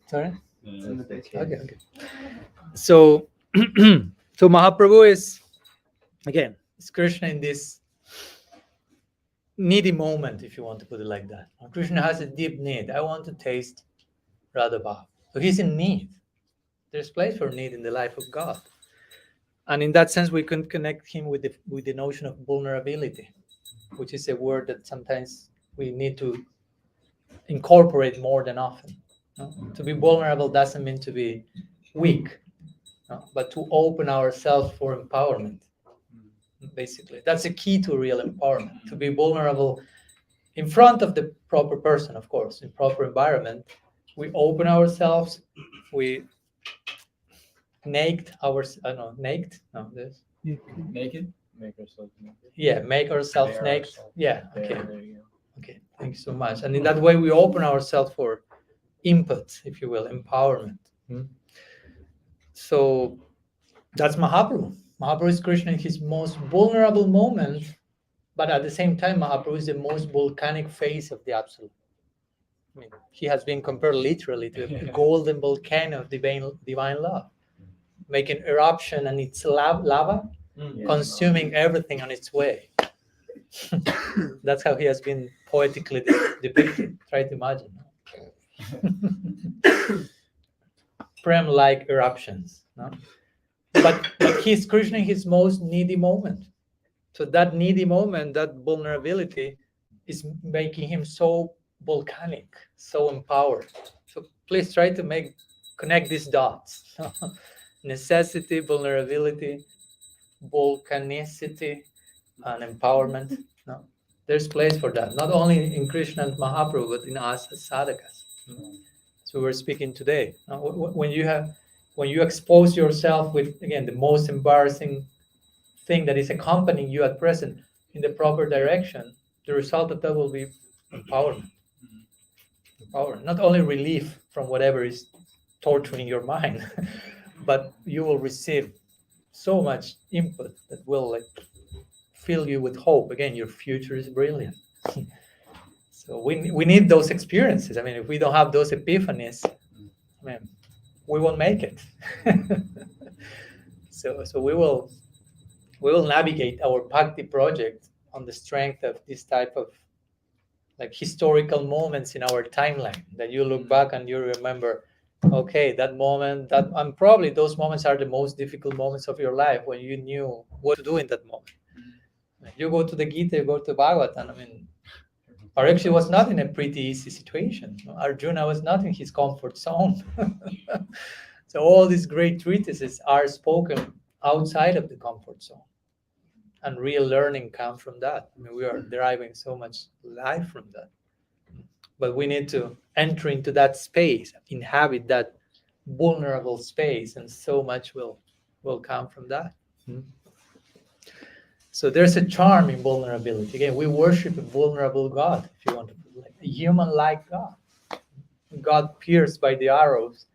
sorry. Okay. So, so Mahaprabhu is again, it's Krishna in this needy moment, if you want to put it like that. Krishna has a deep need. I want to taste Radha Bhav. So he's in need. There's place for need in the life of God. And in that sense, we can connect him with the notion of vulnerability, which is a word that sometimes we need to incorporate more than often. No? To be vulnerable doesn't mean to be weak, but to open ourselves for empowerment. Basically, that's the key to real empowerment, to be vulnerable in front of the proper person, of course, in proper environment. We open ourselves, we naked this. Naked? Make ourselves naked. Yeah, make ourselves Bare naked. ourselves. Yeah, There, okay. there you go. Okay, thank you so much. And in that way, we open ourselves for input, if you will, empowerment. So that's Mahaprabhu. Mahaprabhu is Krishna in his most vulnerable moment, but at the same time, Mahaprabhu is the most volcanic face of the Absolute. I mean, he has been compared literally to a golden volcano of divine love, making eruption and its lava consuming everything on its way. That's how he has been poetically depicted. Try to imagine. Prem-like eruptions. No? But he's Krishna in his most needy moment. So that needy moment, that vulnerability, is making him so volcanic, so empowered. So please try to connect these dots. Necessity, vulnerability, volcanicity, and empowerment. No, there's place for that, not only in Krishna and Mahaprabhu, but in us as sadhakas. So we're speaking today. When you expose yourself with, again, the most embarrassing thing that is accompanying you at present in the proper direction, the result of that will be empowerment. Empowerment, not only relief from whatever is torturing your mind, but you will receive so much input that will fill you with hope. Again, your future is brilliant. So we need those experiences. I mean, if we don't have those epiphanies, I mean, we won't make it. So we will navigate our bhakti project on the strength of this type of historical moments in our timeline that you look back and you remember, okay, that moment, and probably those moments are the most difficult moments of your life, when you knew what to do in that moment. You go to the Gita, you go to Bhagavatam. I mean, Parikshit was not in a pretty easy situation. Arjuna was not in his comfort zone. So all these great treatises are spoken outside of the comfort zone. And real learning comes from that. I mean, we are deriving so much life from that. But we need to enter into that space, inhabit that vulnerable space, and so much will come from that. So there's a charm in vulnerability. Again, we worship a vulnerable God, if you want to put it like a human-like God. God pierced by the arrows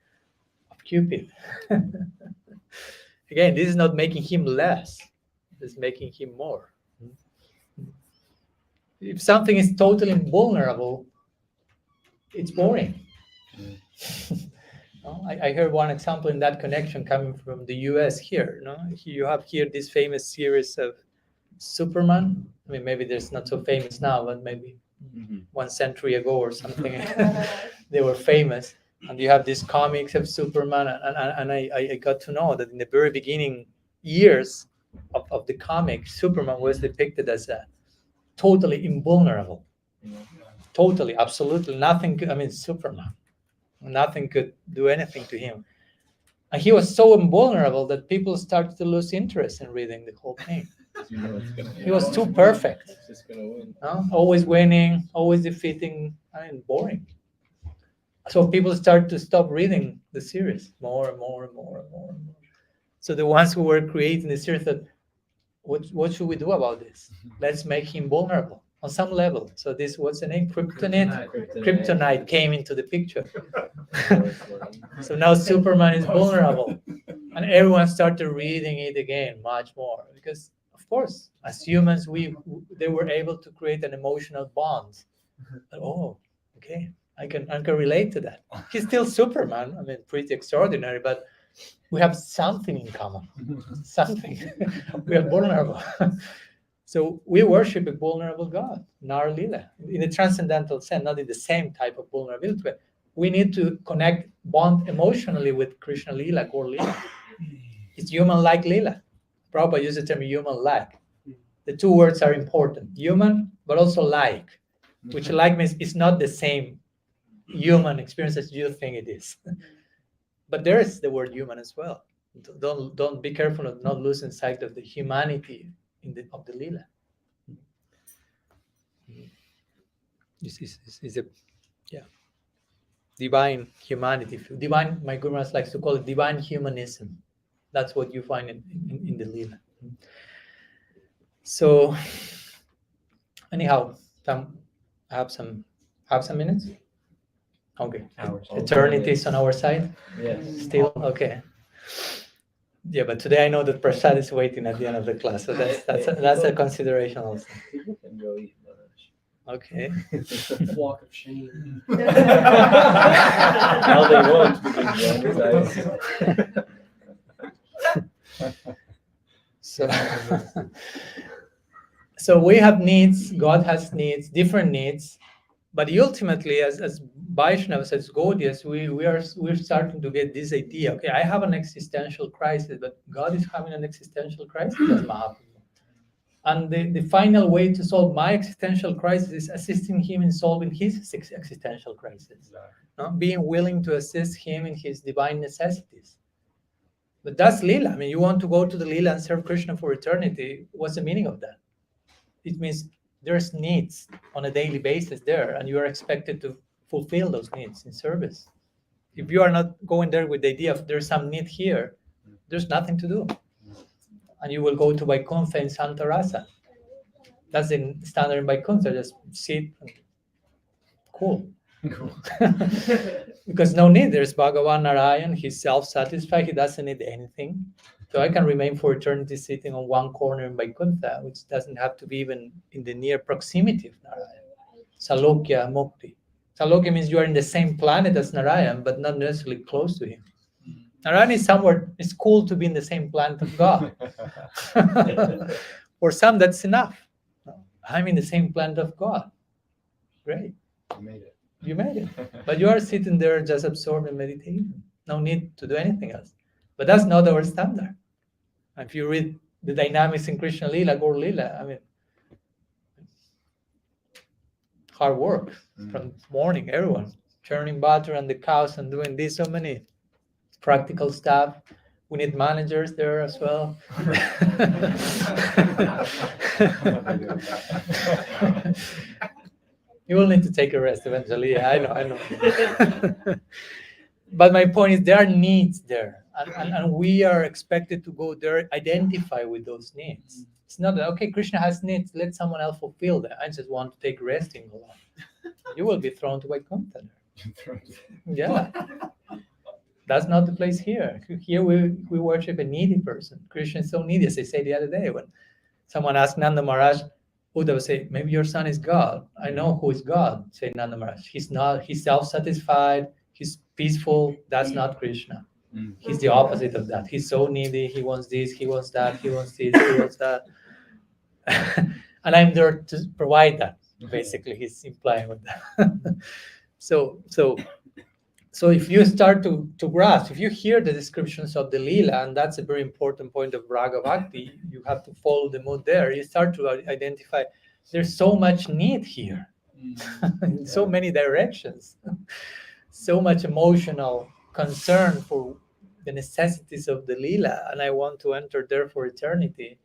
of Cupid. Again, this is not making him less. This is making him more. If something is totally invulnerable, it's boring. I heard one example in that connection coming from the US here. You have here this famous series of Superman. I mean, maybe there's not so famous now, but maybe 1 century ago or something, they were famous. And you have these comics of Superman, and I got to know that in the very beginning years of the comic, Superman was depicted as a totally invulnerable. Totally, absolutely nothing. Superman, nothing could do anything to him. And he was so invulnerable that people started to lose interest in reading the whole thing. He was too perfect. Always winning, always defeating, boring. So people started to stop reading the series more and more and more and more and more. So the ones who were creating the series thought, what should we do about this? Let's make him vulnerable on some level. So this, what's the name? Kryptonite came into the picture. So now Superman is vulnerable. And everyone started reading it again much more. Because, of course, as humans, they were able to create an emotional bond. Oh, okay, I can relate to that. He's still Superman. Pretty extraordinary, but we have something in common. Something. We are vulnerable. So we worship a vulnerable God in our lila, in a transcendental sense, not in the same type of vulnerability. But we need to bond emotionally with Krishna lila, Gaur lila. It's human-like lila. Prabhupada uses the term human-like. The two words are important: human, but also like, which like means it's not the same human experience as you think it is. But there is the word human as well. Don't be careful of not losing sight of the humanity of the lila. This is a divine humanity, divine. My Guru Maharaj likes to call it divine humanism. That's what you find in the lila. So anyhow, I have some minutes. Okay. Hours. Eternity is on our side. Yes. Still okay. Yeah, but today I know that Prasad is waiting at the end of the class, so that's a consideration also. People can go eat lunch. Okay. Walk of shame. All they want because So we have needs. God has needs, different needs, but ultimately, as Vaishnavas, as Gaudias, we're starting to get this idea. Okay, I have an existential crisis, but God is having an existential crisis as Mahaprabhu. And the final way to solve my existential crisis is assisting him in solving his existential crisis. No? Being willing to assist him in his divine necessities. But that's Lila. I mean, you want to go to the Lila and serve Krishna for eternity. What's the meaning of that? It means there's needs on a daily basis there, and you are expected to fulfill those needs in service. If you are not going there with the idea of there's some need here, there's nothing to do. And you will go to Vaikuntha in Santa Rasa. That's the standard in Vaikuntha, just sit and cool. Because no need, there's Bhagavan Narayan, he's self-satisfied, he doesn't need anything. So I can remain for eternity sitting on one corner in Vaikuntha, which doesn't have to be even in the near proximity of Narayan. Salokya Mukti. Salokya means you are in the same planet as Narayan, but not necessarily close to him. Narayan is somewhere, it's cool to be in the same planet of God. For some, that's enough. I'm in the same planet of God. Great. You made it. You made it. But you are sitting there just absorbed in meditation. No need to do anything else. But that's not our standard. If you read the dynamics in Krishna Lila, Gaura-Lila, I mean, hard work from morning, everyone churning butter and the cows and doing this, so many practical stuff. We need managers there as well. You will need to take a rest eventually. Yeah, I know. But my point is there are needs there. And we are expected to go there, identify with those needs. It's not that, okay, Krishna has needs, let someone else fulfill them. I just want to take rest in Gola. You will be thrown to Vaikuntha there. Yeah. That's not the place here. Here we worship a needy person. Krishna is so needy, as I said the other day, when someone asked Nanda Maharaj, Uddhava would say, maybe your son is God. I know who is God, say Nanda Maharaj. He's not, he's self-satisfied, he's peaceful. That's not Krishna. He's the opposite of that. He's so needy, he wants this, he wants that, he wants this, he wants that. And I'm there to provide that, basically, he's implying with that. So if you start to grasp, if you hear the descriptions of the Lila, and that's a very important point of Raga Bhakti, you have to follow the mood there, you start to identify there's so much need here, in so many directions, so much emotional concern for the necessities of the Lila, and I want to enter there for eternity.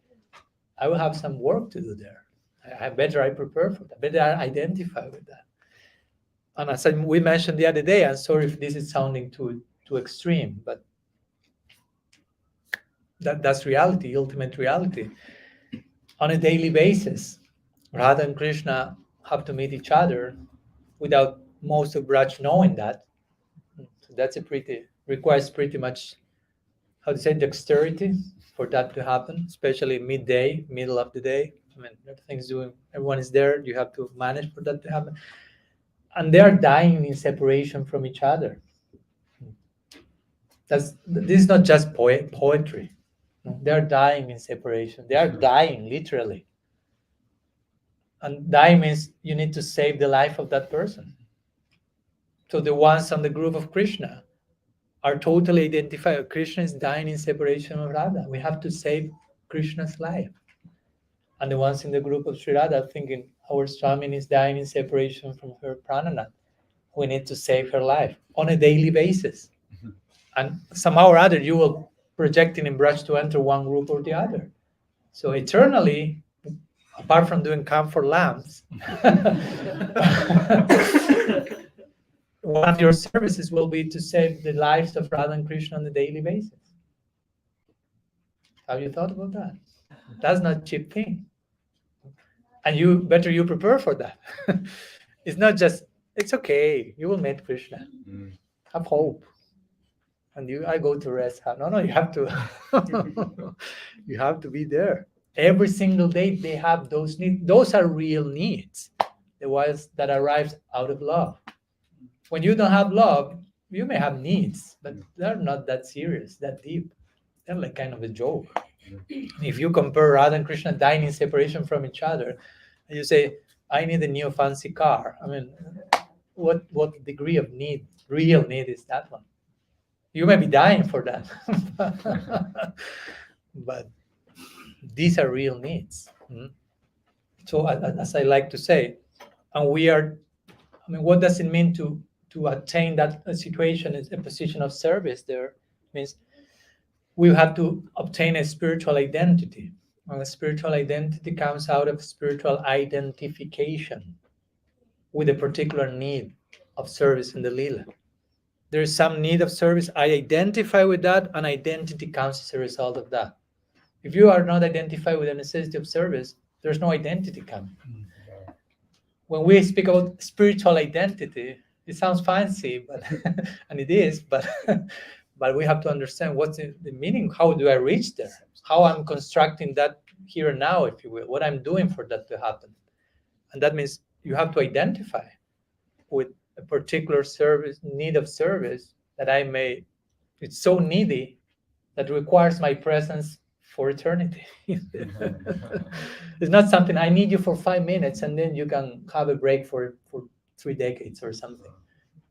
I will have some work to do there. I prepare for that, better I identify with that. And as we mentioned the other day, I'm sorry if this is sounding too extreme, but that's reality, ultimate reality. On a daily basis, Radha and Krishna have to meet each other without most of Braj knowing that. So that's requires pretty much, how to say, dexterity for that to happen, especially midday, middle of the day. I mean, everyone is there, you have to manage for that to happen. And they are dying in separation from each other. This is not just poetry. They are dying in separation. They are dying, literally. And dying means you need to save the life of that person. So the ones on the group of Krishna are totally identified. Krishna is dying in separation of Radha. We have to save Krishna's life. And the ones in the group of Sri Radha thinking, our Swami is dying in separation from her Prananath. We need to save her life on a daily basis. And somehow or other, you will projecting in brush to enter one group or the other. So eternally, apart from doing camphor lamps, one of your services will be to save the lives of Radha and Krishna on a daily basis. Have you thought about that? That's not a cheap thing. And you prepare for that. It's not just, it's okay, you will meet Krishna. Have hope. And I go to rest. No, you have to. You have to be there. Every single day they have those needs. Those are real needs. The ones that arrives out of love. When you don't have love, you may have needs, but they're not that serious, that deep. They're like kind of a joke. If you compare Radha and Krishna dying in separation from each other, and you say, I need a new fancy car. I mean, what degree of need, real need is that one? You may be dying for that. But these are real needs. So as I like to say, and what does it mean to attain that situation is a position of service there? It means we have to obtain a spiritual identity. And a spiritual identity comes out of spiritual identification with a particular need of service in the Lila. There is some need of service. I identify with that, and identity comes as a result of that. If you are not identified with the necessity of service, there's no identity coming. When we speak about spiritual identity, it sounds fancy, but and it is, but we have to understand what's the meaning. How do I reach there? How I'm constructing that here and now, if you will, what I'm doing for that to happen. And that means you have to identify with a particular need of service that it's so needy that requires my presence for eternity. It's not something I need you for 5 minutes and then you can have a break for 3 decades or something.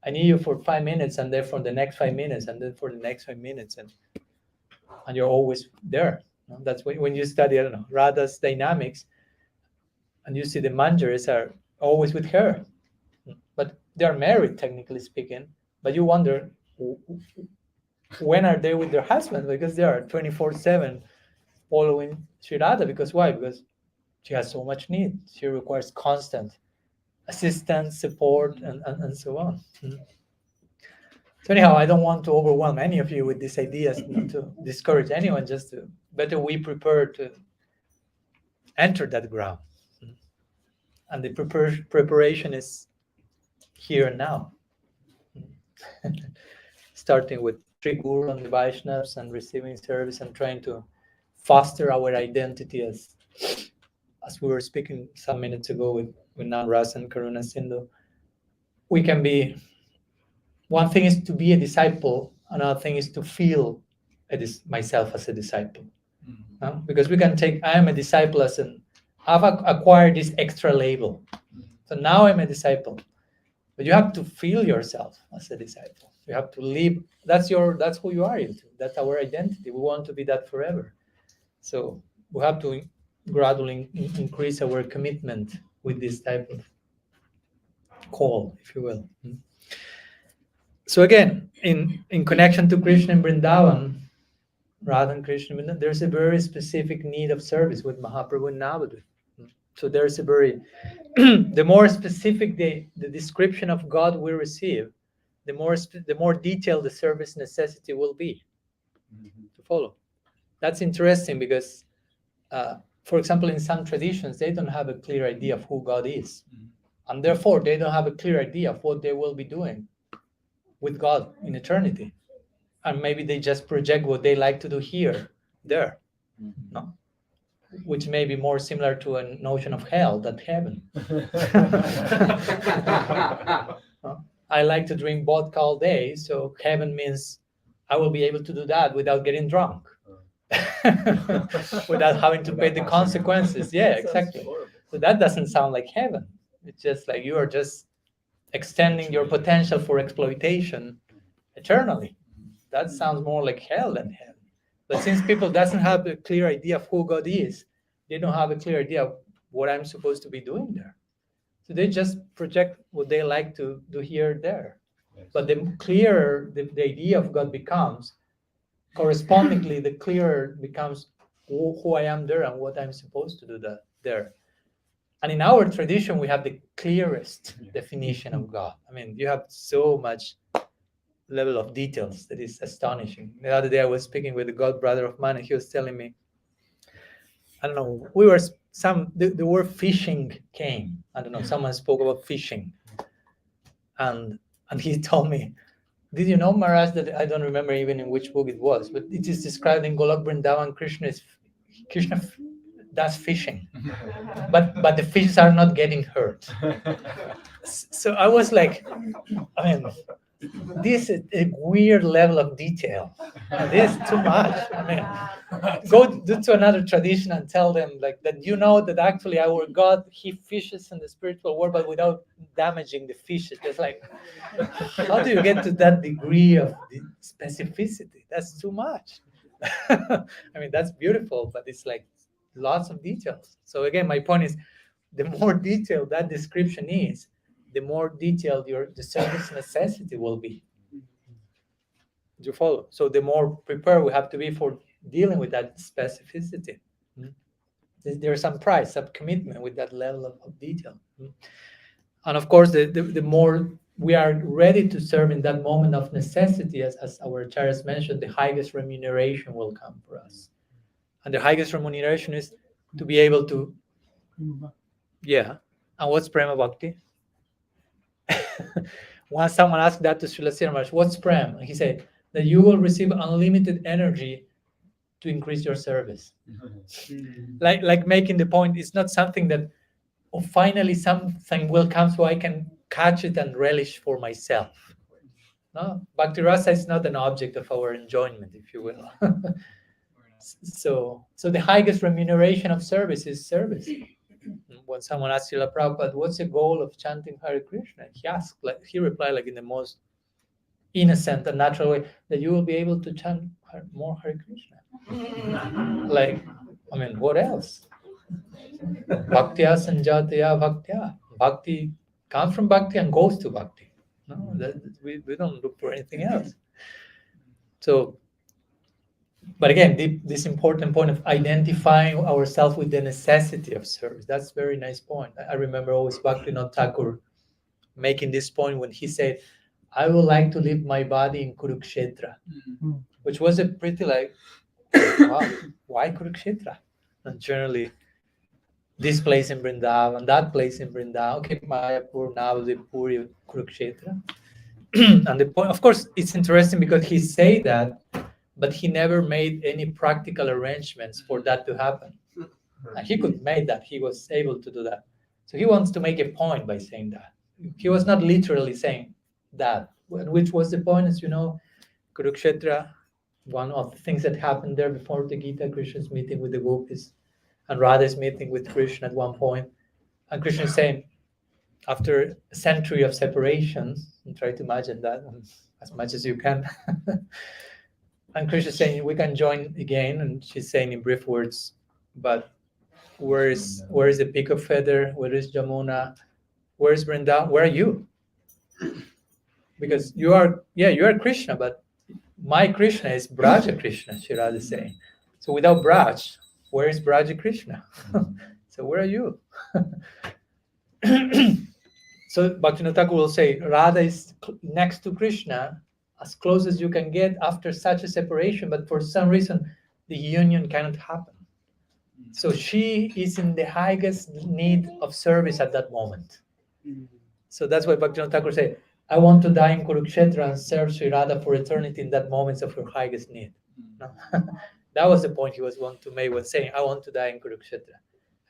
I need you for 5 minutes and then for the next 5 minutes and then for the next 5 minutes and you're always there. That's when you study, I don't know, Radha's dynamics and you see the manjaris are always with her, but they are married technically speaking, but you wonder when are they with their husband, because they are 24/7 following Sri Radha. Because why? Because she has so much need. She requires constant assistance, support, and so on. So anyhow, I don't want to overwhelm any of you with these ideas, not to discourage anyone, just to better we prepare to enter that ground. And the preparation is here and now. Starting with Sri Guru and the Vaishnavas and receiving service and trying to foster our identity as we were speaking some minutes ago with Namras and Karuna Sindhu. We can be, one thing is to be a disciple, another thing is to feel myself as a disciple. Because we can take, I am a disciple I've acquired this extra label. So now I'm a disciple. But you have to feel yourself as a disciple. You have to live. That's who you are. That's our identity. We want to be that forever. So we have to gradually increase our commitment with this type of call, if you will. So again, in connection to Krishna and Vrindavan, Radha and Krishna, there's a very specific need of service with Mahaprabhu and Navadvip. So there's a very, the more specific the description of God we receive, the more detailed the service necessity will be to follow. That's interesting because, for example, in some traditions, they don't have a clear idea of who God is. And therefore, they don't have a clear idea of what they will be doing with God in eternity. And maybe they just project what they like to do here, there. No? Which may be more similar to a notion of hell than heaven. I like to drink vodka all day, so heaven means I will be able to do that without getting drunk, without having to pay the consequences. Yeah, exactly. So that doesn't sound like heaven. It's just like you are just extending your potential for exploitation eternally. That sounds more like hell than heaven. But since people doesn't have a clear idea of who God is, they don't have a clear idea of what I'm supposed to be doing there. So they just project what they like to do here, there. Right. But the clearer the idea of God becomes, correspondingly, the clearer becomes who I am there and what I'm supposed to do there. And in our tradition, we have the clearest definition of God. I mean, you have so much level of details that is astonishing. The other day I was speaking with a god brother of mine, and he was telling me, I don't know, the word fishing came. I don't know, someone spoke about fishing. And he told me, did you know, Maharaj, that I don't remember even in which book it was, but it is described in Golok Vrindavan, Krishna does fishing. But the fishes are not getting hurt. So I was like, I mean, this is a weird level of detail. This is too much. I mean, go to another tradition and tell them like that. You know that actually our God, he fishes in the spiritual world, but without damaging the fishes. It's like, how do you get to that degree of the specificity? That's too much. I mean, that's beautiful, but it's like lots of details. So again, my point is, the more detailed that description is, the more detailed the service necessity will be. Do you follow? So the more prepared we have to be for dealing with that specificity. There's some price, some commitment with that level of detail. And of course, the more we are ready to serve in that moment of necessity, as our acharyas mentioned, the highest remuneration will come for us. And the highest remuneration is to be able to, yeah. And what's Prema Bhakti? Once someone asked that to Srila Sridhar Maharaj, what's Prem? And he said that you will receive unlimited energy to increase your service. like making the point, it's not something that, oh, finally something will come so I can catch it and relish for myself. No, Bhakti Rasa is not an object of our enjoyment, if you will. So the highest remuneration of service is service. When someone asked Srila Prabhupada, what's the goal of chanting Hare Krishna? He replied like in the most innocent and natural way, that you will be able to chant more Hare Krishna. Like, I mean, what else? Bhaktya sanjataya bhaktya. Bhakti comes from bhakti and goes to bhakti. No, we don't look for anything else. So, but again, this important point of identifying ourselves with the necessity of service, that's a very nice point. I remember always Bhaktivinoda Thakur making this point when he said, I would like to leave my body in Kurukshetra, which was a pretty like, wow, why Kurukshetra? And generally, this place in Vrindavan, that place in Vrindavan, okay, Mayapur, Navadvip, Puri, Kurukshetra. And the point, of course, it's interesting because he said that, but he never made any practical arrangements for that to happen. And he could make that. He was able to do that. So he wants to make a point by saying that. He was not literally saying that. Which was the point, as you know, Kurukshetra, one of the things that happened there before the Gita, Krishna's meeting with the gopis, and Radha's meeting with Krishna at one point. And Krishna is saying, after a century of separation, and try to imagine that as much as you can. And Krishna is saying, we can join again. And she's saying in brief words, but where is the peak of feather? Where is Jamuna? Where is Vrindavan? Where are you? Because you are Krishna, but my Krishna is Braja Krishna, Shirada is saying. So without Braj, where is Braja Krishna? So where are you? So Bhaktivinoda Thakur will say, Radha is next to Krishna, as close as you can get after such a separation, but for some reason, the union cannot happen. So she is in the highest need of service at that moment. So that's why Bhaktivinoda Thakur said, I want to die in Kurukshetra and serve Sri Radha for eternity in that moments of her highest need. No? That was the point he was wanting to make when saying, I want to die in Kurukshetra.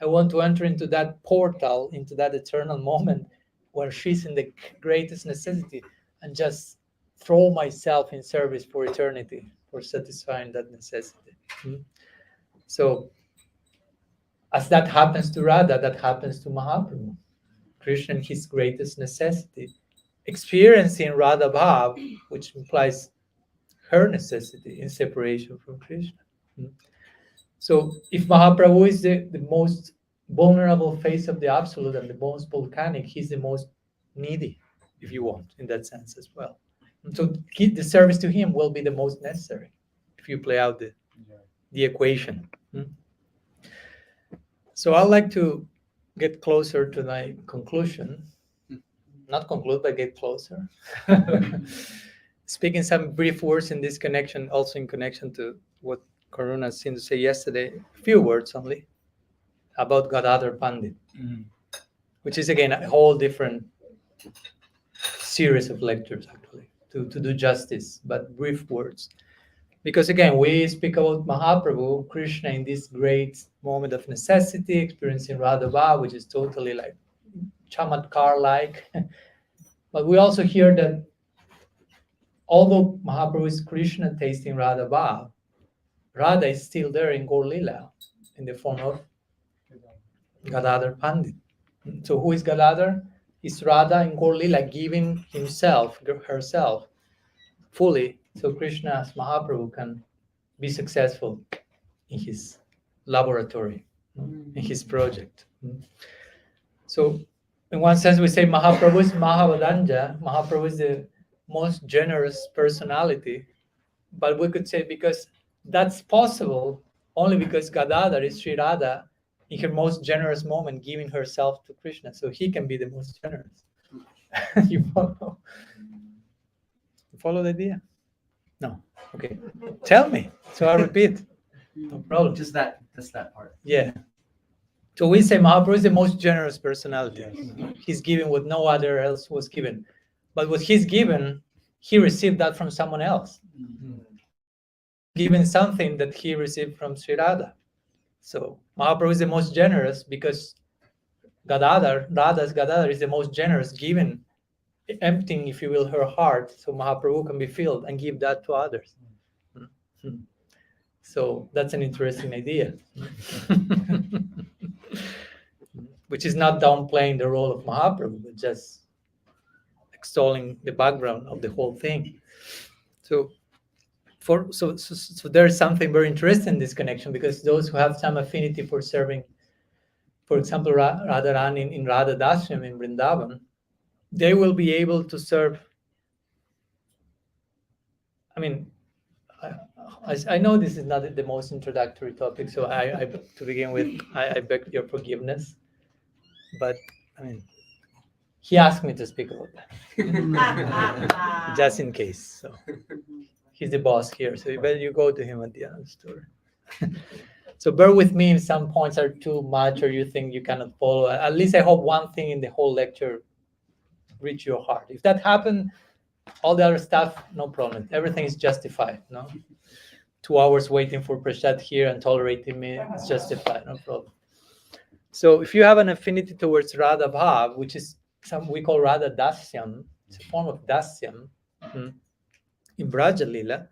I want to enter into that portal, into that eternal moment where she's in the greatest necessity and just throw myself in service for eternity, for satisfying that necessity. So, as that happens to Radha, that happens to Mahaprabhu. Krishna in his greatest necessity, experiencing Radha Bhav, which implies her necessity in separation from Krishna. So, if Mahaprabhu is the most vulnerable face of the Absolute and the most volcanic, he's the most needy, if you want, in that sense as well. So the service to him will be the most necessary if you play out the equation. So I'd like to get closer to my conclusion. Not conclude, but get closer. Speaking some brief words in this connection, also in connection to what Karuna seemed to say yesterday, a few words only about Gadadhar Pandit, which is again a whole different series of lectures actually to do justice, but brief words. Because again, we speak about Mahaprabhu, Krishna in this great moment of necessity, experiencing Radha, which is totally like chamatkar-like. But we also hear that although Mahaprabhu is Krishna tasting Radha, Radha is still there in Gaur-Lila in the form of Gadadhar Pandit. So who is Gadadhar? Is Radha in Gaur-Lila giving herself fully, so Krishna as Mahaprabhu can be successful in his laboratory, in his project. So in one sense we say Mahaprabhu is Mahavadanja, Mahaprabhu is the most generous personality, but we could say because that's possible only because Gadadhar is Sri Radha in her most generous moment giving herself to Krishna, so he can be the most generous. You follow? You follow the idea? No. Okay. Tell me. So I repeat. No problem. Just that part. Yeah. So we say Mahaprabhu is the most generous personality. He's giving what no other else was given. But what he's given, he received that from someone else. Given something that he received from Sri Radha. So Mahaprabhu is the most generous because Radha's Gadadhar is the most generous, given, emptying, if you will, her heart, so Mahaprabhu can be filled and give that to others. So that's an interesting idea. Which is not downplaying the role of Mahaprabhu, but just extolling the background of the whole thing. So there is something very interesting in this connection, because those who have some affinity for serving, for example, Radharani in Radha Dashyam in Vrindavan, they will be able to serve. I mean, I know this is not the most introductory topic, so I to begin with, I beg your forgiveness. But I mean, he asked me to speak about that, just in case. So he's the boss here, so you go to him at the end of the story. So bear with me if some points are too much or you think you cannot follow. At least I hope one thing in the whole lecture reach your heart. If that happened, all the other stuff, no problem. Everything is justified. No, 2 hours waiting for Prashad here and tolerating me, it's justified. No problem. So if you have an affinity towards Radha Bhav, which is we call Radha Dasyam, it's a form of Dasyam in Braja Lila,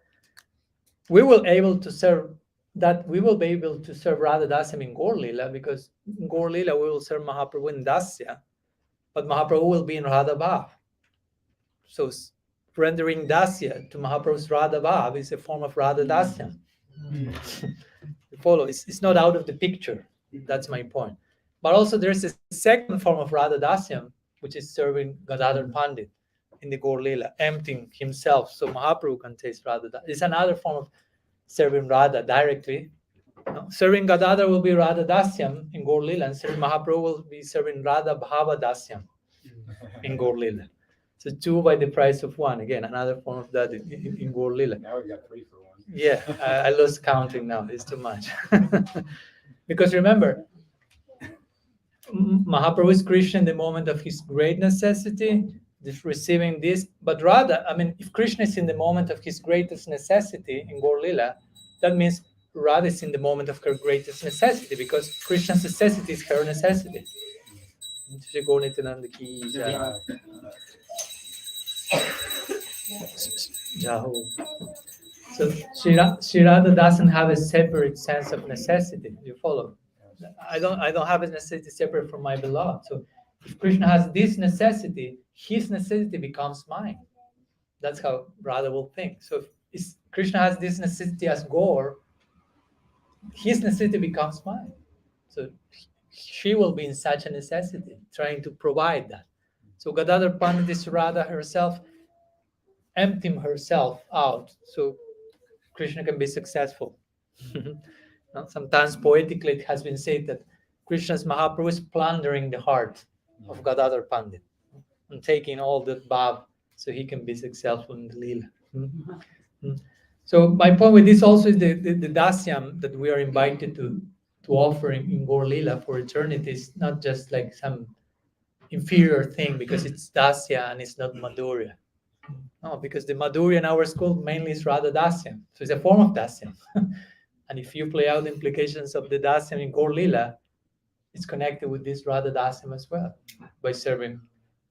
we will be able to serve Radha Dasyam in Gaur Lila, because in Gaur Lila we will serve Mahaprabhu in Dasya, but Mahaprabhu will be in Radha Bhav. So rendering Dasya to Mahaprabhu's Radha Bhav is a form of Radha Dasyam. You follow? It's not out of the picture. That's my point. But also there's a second form of Radha Dasyam, which is serving Gadadhar Pandit in the Gaur Lila, emptying himself so Mahaprabhu can taste Radha. It's another form of serving Radha directly. Serving Gadadhar will be Radha Dasyam in Gaur Lila, and serving Mahaprabhu will be serving Radha Bhava Dasyam in Gaur Lila. So 2 by the price of 1. Again, another form of that in Gaur Lila. Now we got 3 for 1. Yeah, I lost counting now. It's too much. Because remember, Mahaprabhu is Krishna in the moment of his great necessity, receiving this. But Radha, I mean, if Krishna is in the moment of his greatest necessity in Gaur Lila, that means Radha is in the moment of her greatest necessity, because Krishna's necessity is her necessity. So Sri Radha doesn't have a separate sense of necessity. You follow? I don't have a necessity separate from my beloved. So if Krishna has this necessity, his necessity becomes mine. That's how Radha will think. So if Krishna has this necessity as Gaur, his necessity becomes mine. So she will be in such a necessity, trying to provide that. So Gadadhar Pandit is Radha herself, emptying herself out so Krishna can be successful. Sometimes poetically it has been said that Krishna's Mahaprabhu is plundering the heart of Gadadhar Pandit and taking all that bhav so he can be successful in the Leela. So my point with this also is the dasyam that we are invited to offer in Gaura-Lila for eternity is not just like some inferior thing because it's dasya and it's not madhurya. No, because the madhurya in our school mainly is Radha dasyam. So it's a form of dasyam. And if you play out the implications of the dasyam in Gaura-Lila, it's connected with this Radha dasyam as well by serving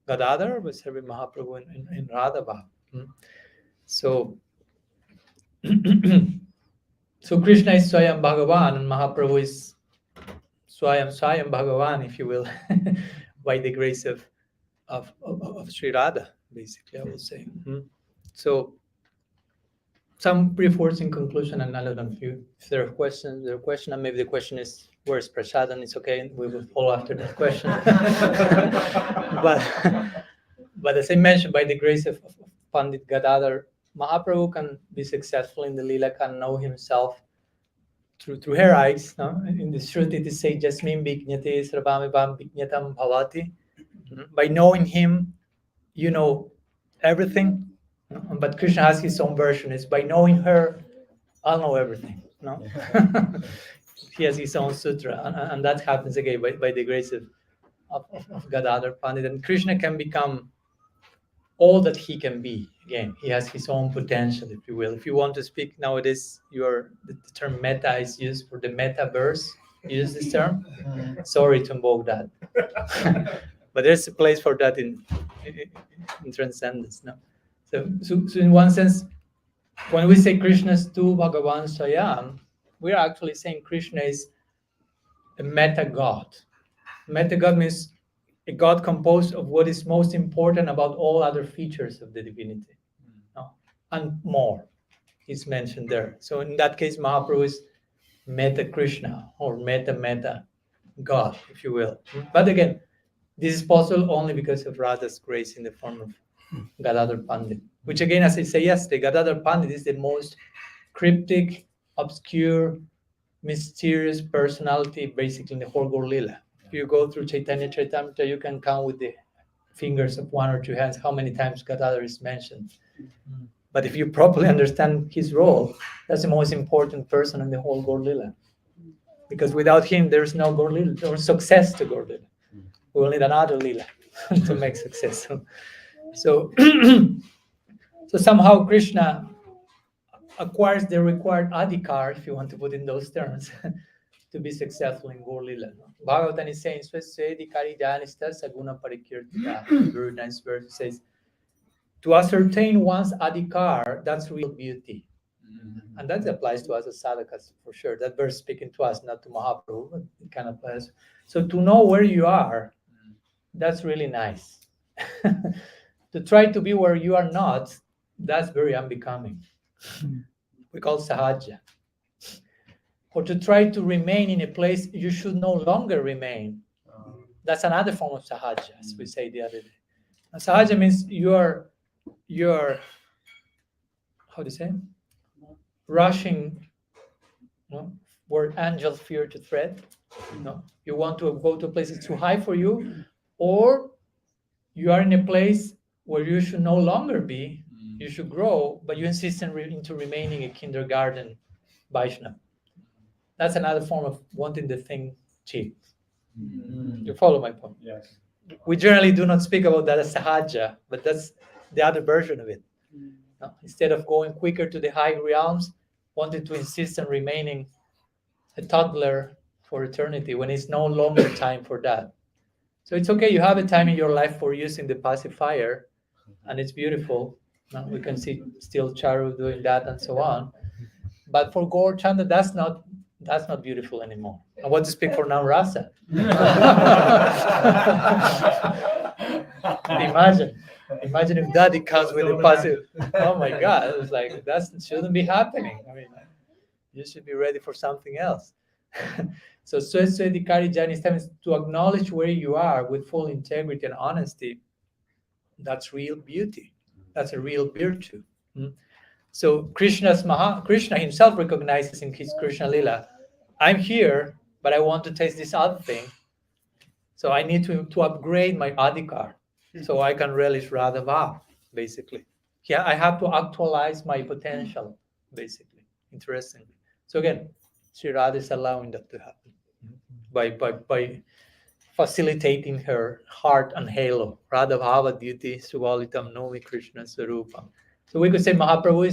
Gadadhar, by serving Mahaprabhu in Radha Bhav. So so Krishna is Swayam Bhagavan and Mahaprabhu is Swayam Bhagavan, if you will, by the grace of Sri Radha, basically, I will say. So some brief words in conclusion, and I'll let you. If there are questions, and maybe the question is, where's Prasadam? It's okay, we will follow after that question. but as I mentioned, by the grace of Pandit Gadadhar, Mahaprabhu can be successful in the Leela, can know himself through her eyes. No? In the Shruti, it is said, Jasmin Bhijñate Sravamibam Bhijñatam Bhavati. By knowing him, you know everything. But Krishna has his own version. It's by knowing her, I'll know everything. No? He has his own sutra. And that happens again by the grace of Gadadhar Pandit. And Krishna can become all that he can be. Again, he has his own potential, if you will. If you want to speak nowadays, the term meta is used for the metaverse. Use this term. Sorry to invoke that. But there's a place for that in transcendence. No? So in one sense, when we say Krishna's tu Bhagavan Swayam, we're actually saying Krishna is a meta God. Meta God means a God composed of what is most important about all other features of the divinity. No? And more is mentioned there. So in that case, Mahaprabhu is Meta Krishna or Meta God, if you will. But again, this is possible only because of Radha's grace in the form of Gadadhar Pandit, which again, as I say yesterday, Gadadhar Pandit is the most cryptic, obscure, mysterious personality basically in the whole Gaura-Lila. If you go through Chaitanya Charitamrita, you can count with the fingers of one or two hands how many times Gadadhar is mentioned. But if you properly understand his role, that's the most important person in the whole Gaura-Lila. Because without him, there's no Gaura-Lila, or success to Gaura-Lila. We will need another Lila to make success. So somehow Krishna acquires the required adhikar, if you want to put in those terms, to be successful in Gaura-Lila. Bhagavatam is saying, Swasvedikari Janista Saguna Parikirtika. Very nice verse. It says, to ascertain one's adhikar, that's real beauty. And that applies to us as sadhakas for sure. That verse speaking to us, not to Mahaprabhu, but it kind of applies. So to know where you are, that's really nice. To try to be where you are not, that's very unbecoming. We call sahaja. Or to try to remain in a place you should no longer remain. That's another form of sahaja, as we say the other day. And sahaja means you're how do you say? Rushing, where angels fear to tread. You want to go to a place that's too high for you, or you are in a place where you should no longer be. You should grow, but you insist into remaining a kindergarten Vaishnava. That's another form of wanting the thing cheap. You follow my point? Yes. We generally do not speak about that as sahaja, but that's the other version of it. Instead of going quicker to the high realms, wanting to insist on remaining a toddler for eternity when it's no longer time for that. So it's okay, you have a time in your life for using the pacifier, and it's beautiful. We can see still Charu doing that and so on. But for Gaur Chanda, that's not beautiful anymore. I want to speak for now Rasa. Imagine if Daddy comes with a passive. Oh my God! It was like that shouldn't be happening. I mean, you should be ready for something else. So Swasvedikari Janista means to acknowledge where you are with full integrity and honesty. That's real beauty. That's a real virtue. So Krishna himself recognizes in his Krishna Lila, I'm here, but I want to taste this other thing. So I need to upgrade my adhikar so I can relish Radha Bhav, basically. Yeah, I have to actualize my potential, basically. Interestingly. So again, Sri Radha is allowing that to happen by facilitating her heart and halo. Radha Bhava Dyuti Suvalitam Nomi Krishna Swarupam. So we could say Mahaprabhu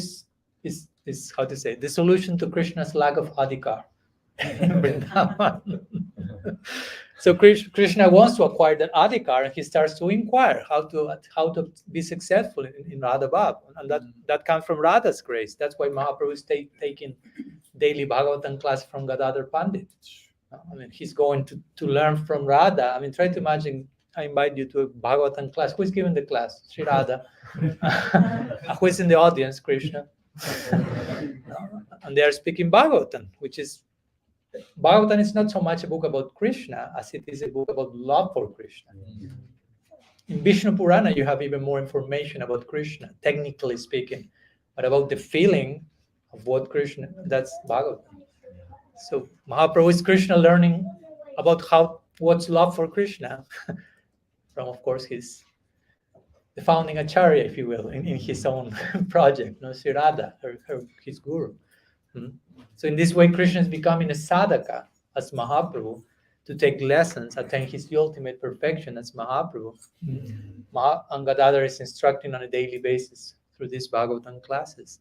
is how to say, the solution to Krishna's lack of adhikar in Vrindavan. So Krishna wants to acquire that adhikar, and he starts to inquire how to be successful in Radha Bhav, and that comes from Radha's grace. That's why Mahaprabhu is taking daily Bhagavatam class from Gadadhar Pandit. I mean, he's going to learn from Radha. I mean, try to imagine, I invite you to a Bhagavatam class. Who is giving the class? Sri Radha. Who is in the audience? Krishna. And they are speaking Bhagavatam, which is, Bhagavatam is not so much a book about Krishna as it is a book about love for Krishna. In Vishnu Purana, you have even more information about Krishna, technically speaking, but about the feeling of what Krishna, that's Bhagavatam. So Mahaprabhu is Krishna learning about what's love for Krishna from, of course, the founding acharya, if you will, in his own project, Sri Radha, his guru. So in this way, Krishna is becoming a sadhaka as Mahaprabhu to take lessons, attain his ultimate perfection as Mahaprabhu. And Gadadhar is instructing on a daily basis through these Bhagavatam classes.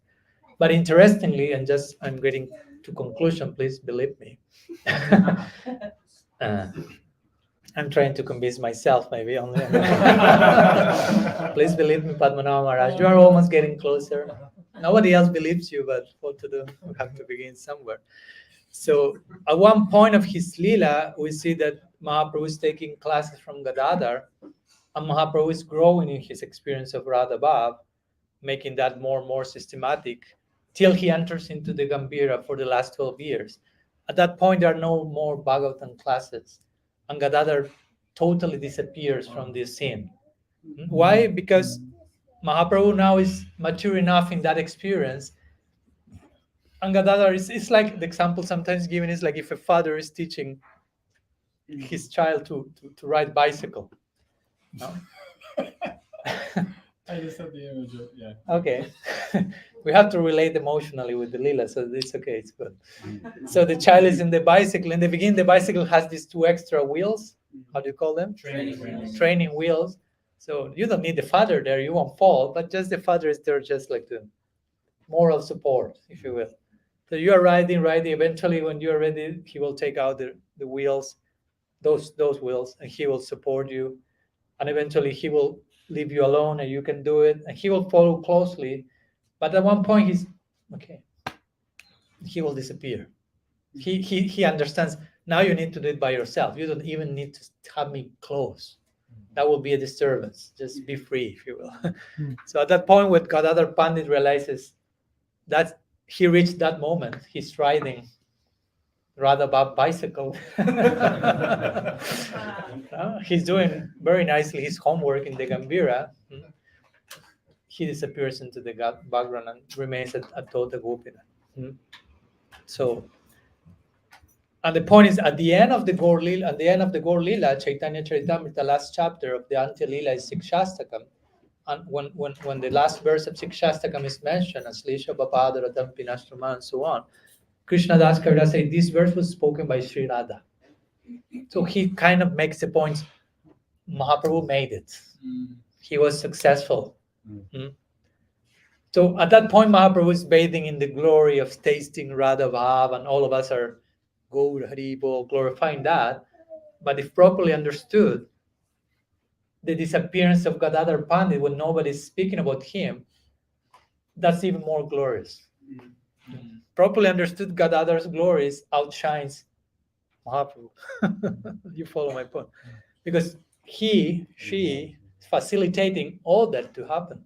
But interestingly, and just I'm getting to conclusion, please believe me. I'm trying to convince myself, maybe only. Please believe me, Padmanabha Maharaj. You are almost getting closer. Nobody else believes you, but what to do? We have to begin somewhere. So at one point of his Leela, we see that Mahaprabhu is taking classes from Gadadhar, and Mahaprabhu is growing in his experience of Radha Bhav, making that more and more systematic, till he enters into the Gambhira for the last 12 years. At that point, there are no more Bhagavatam classes, and Gadadhar totally disappears from this scene. Why? Because Mahaprabhu now is mature enough in that experience, and Gadadhar it's like the example sometimes given is like if a father is teaching his child to ride bicycle. No? I just had the image of, yeah. Okay. We have to relate emotionally with the Lila, so it's okay, it's good. So the child is in the bicycle. In the beginning, the bicycle has these 2 extra wheels. How do you call them? Training wheels. So you don't need the father there, you won't fall, but just the father is there just like the moral support, if you will. So you are riding, eventually when you are ready, he will take out the wheels, those wheels, and he will support you. And eventually he will leave you alone and you can do it, and he will follow closely. But at one point he will disappear. He understands, now you need to do it by yourself. You don't even need to have me close. That will be a disturbance. Just be free, if you will. So at that point, when Gadadhar Pandit realizes that he reached that moment, he's riding Radha Bhav bicycle. He's doing very nicely his homework in the Gambhira. He disappears into the background and remains at Tota Gopinath. So, and the point is, at the end of the Gaur-Lila, Chaitanya Charitamrita, the last chapter of the Antya-Lila is Sikshastakam. And when the last verse of Sikshastakam is mentioned, as Lisha Bapada, Radam Pinashrama, and so on, Krishna Das Kaviraj says this verse was spoken by Sri Radha. So he kind of makes the point, Mahaprabhu made it. He was successful. So at that point, Mahaprabhu is bathing in the glory of tasting Radha Bhav, and all of us are Gaur Hari Bol, glorifying that. But if properly understood, the disappearance of Gadadhar Pandit, when nobody's speaking about him, that's even more glorious. Properly understood, Gadadhar's glories outshines Mahaprabhu. You follow my point? Because she is facilitating all that to happen.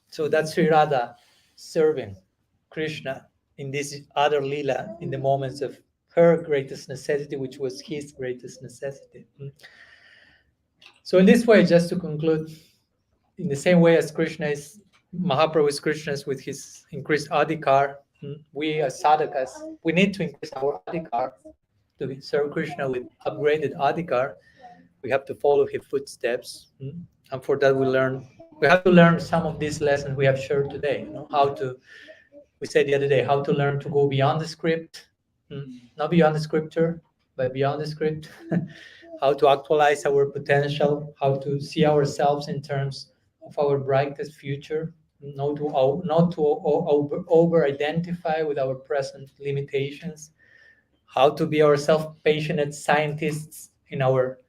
So that's Sri Radha serving Krishna in this other Leela, in the moments of her greatest necessity, which was his greatest necessity. So in this way, just to conclude, in the same way as Mahaprabhu is Krishna with his increased adhikar, we as sadhakas, we need to increase our adhikar to serve Krishna with upgraded adhikar. We have to follow his footsteps, and for that we have to learn some of these lessons we have shared today. We said the other day, how to learn to go beyond the script, not beyond the scripture, but beyond the script. How to actualize our potential, how to see ourselves in terms of our brightest future, not to over-identify with our present limitations, how to be ourselves passionate scientists in our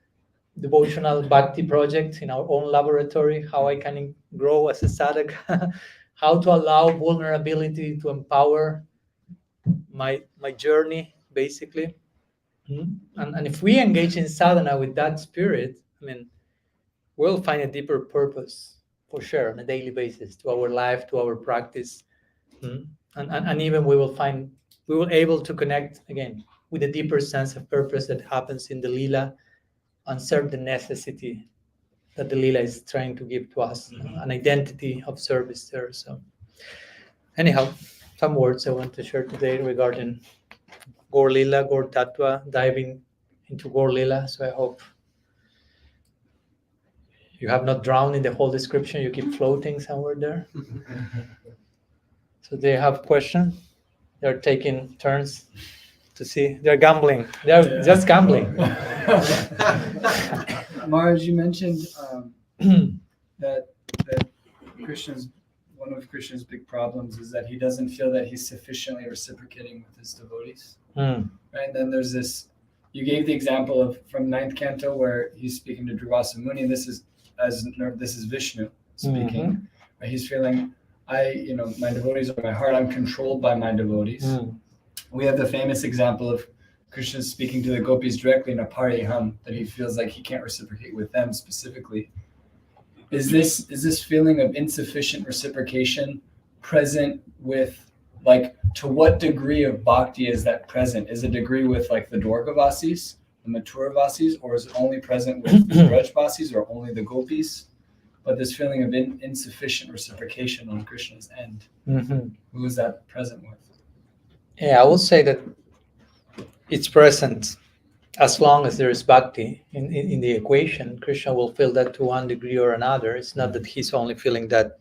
devotional bhakti project, in our own laboratory, how I can grow as a sadhak, how to allow vulnerability to empower my journey, basically. And if we engage in sadhana with that spirit, we'll find a deeper purpose for sure on a daily basis to our life, to our practice, and even we will able to connect again with a deeper sense of purpose that happens in the lila and serve the necessity that the lila is trying to give to us, an identity of service there. So anyhow, some words I want to share today regarding Gaura-Lila, Gaur Tattva, diving into Gaura-Lila. So I hope you have not drowned in the whole description. You keep floating somewhere there. So they have questions. They're taking turns to see. They're gambling. They're just gambling. Maharaj, you mentioned that Krishna's one of Krishna's big problems is that he doesn't feel that he's sufficiently reciprocating with his devotees. Right? And then there's this. You gave the example of from 9th canto where he's speaking to Durvasa Muni. This is Vishnu speaking. Right? He's feeling, my devotees are my heart. I'm controlled by my devotees. We have the famous example of Krishna speaking to the gopis directly in a pariham, that he feels like he can't reciprocate with them specifically. Is this feeling of insufficient reciprocation present with, to what degree of bhakti is that present? Is it a degree with the Dwarkavasis, the Mathura Vasis, or is it only present with the Brajvasis or only the gopis? But this feeling of insufficient reciprocation on Krishna's end, who is that present with? Yeah, I will say that it's present as long as there is bhakti in the equation. Krishna will feel that to one degree or another. It's not that he's only feeling that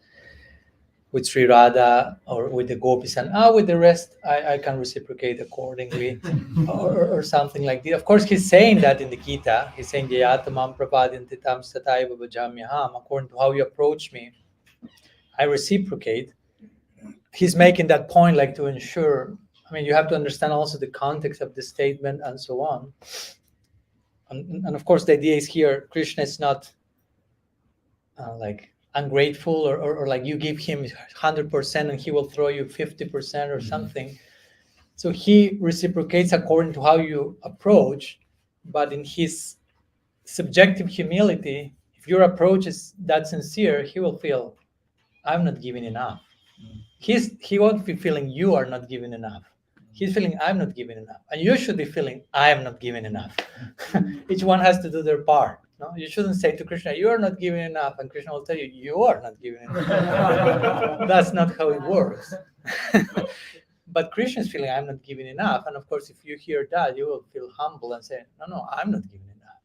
with Sri Radha or with the gopis and with the rest I can reciprocate accordingly or something like that. Of course, he's saying that in the Gita. He's saying Yayatamam prapadyanti tam sataiva bhajamyaham. According to how you approach me, I reciprocate. He's making that point to ensure. You have to understand also the context of the statement and so on. And of course, the idea is here, Krishna is not ungrateful or you give him 100% and he will throw you 50% or something. So he reciprocates according to how you approach, but in his subjective humility, if your approach is that sincere, he will feel, I'm not giving enough. He won't be feeling you are not giving enough. He's feeling I'm not giving enough. And you should be feeling I am not giving enough. Each one has to do their part. No? You shouldn't say to Krishna, you are not giving enough. And Krishna will tell you, you are not giving enough. That's not how it works. But Krishna is feeling I'm not giving enough. And of course, if you hear that, you will feel humble and say, no, I'm not giving enough.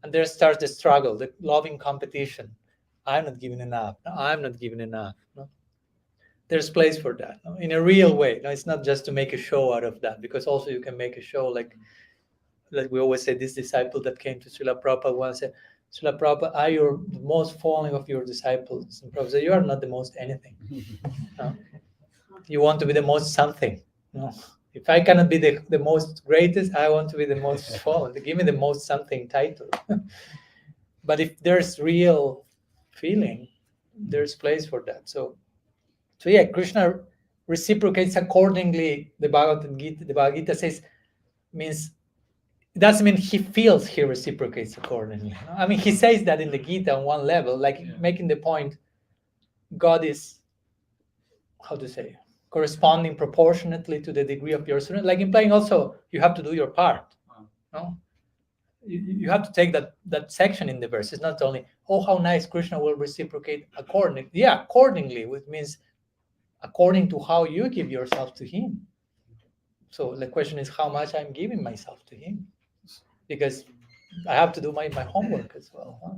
And there starts the struggle, the loving competition. I'm not giving enough. No, I'm not giving enough. No? There's place for that in a real way. It's not just to make a show out of that, because also you can make a show like we always say, this disciple that came to Srila Prabhupada once said, Srila Prabhupada, are you the most falling of your disciples? And Prabhupada said, you are not the most anything. No? You want to be the most something. No? If I cannot be the most greatest, I want to be the most fallen. Give me the most something title. But if there's real feeling, there's place for that. So yeah, Krishna reciprocates accordingly. The Bhagavad Gita says, means it doesn't mean he feels he reciprocates accordingly. He says that in the Gita on one level, making the point, God is, how to say, corresponding proportionately to the degree of your student, implying also you have to do your part. No? you have to take that section in the verse. It's not only, oh, how nice, Krishna will reciprocate accordingly. Yeah, accordingly, which means according to how you give yourself to him. So the question is how much I'm giving myself to him, because I have to do my homework as well. Huh?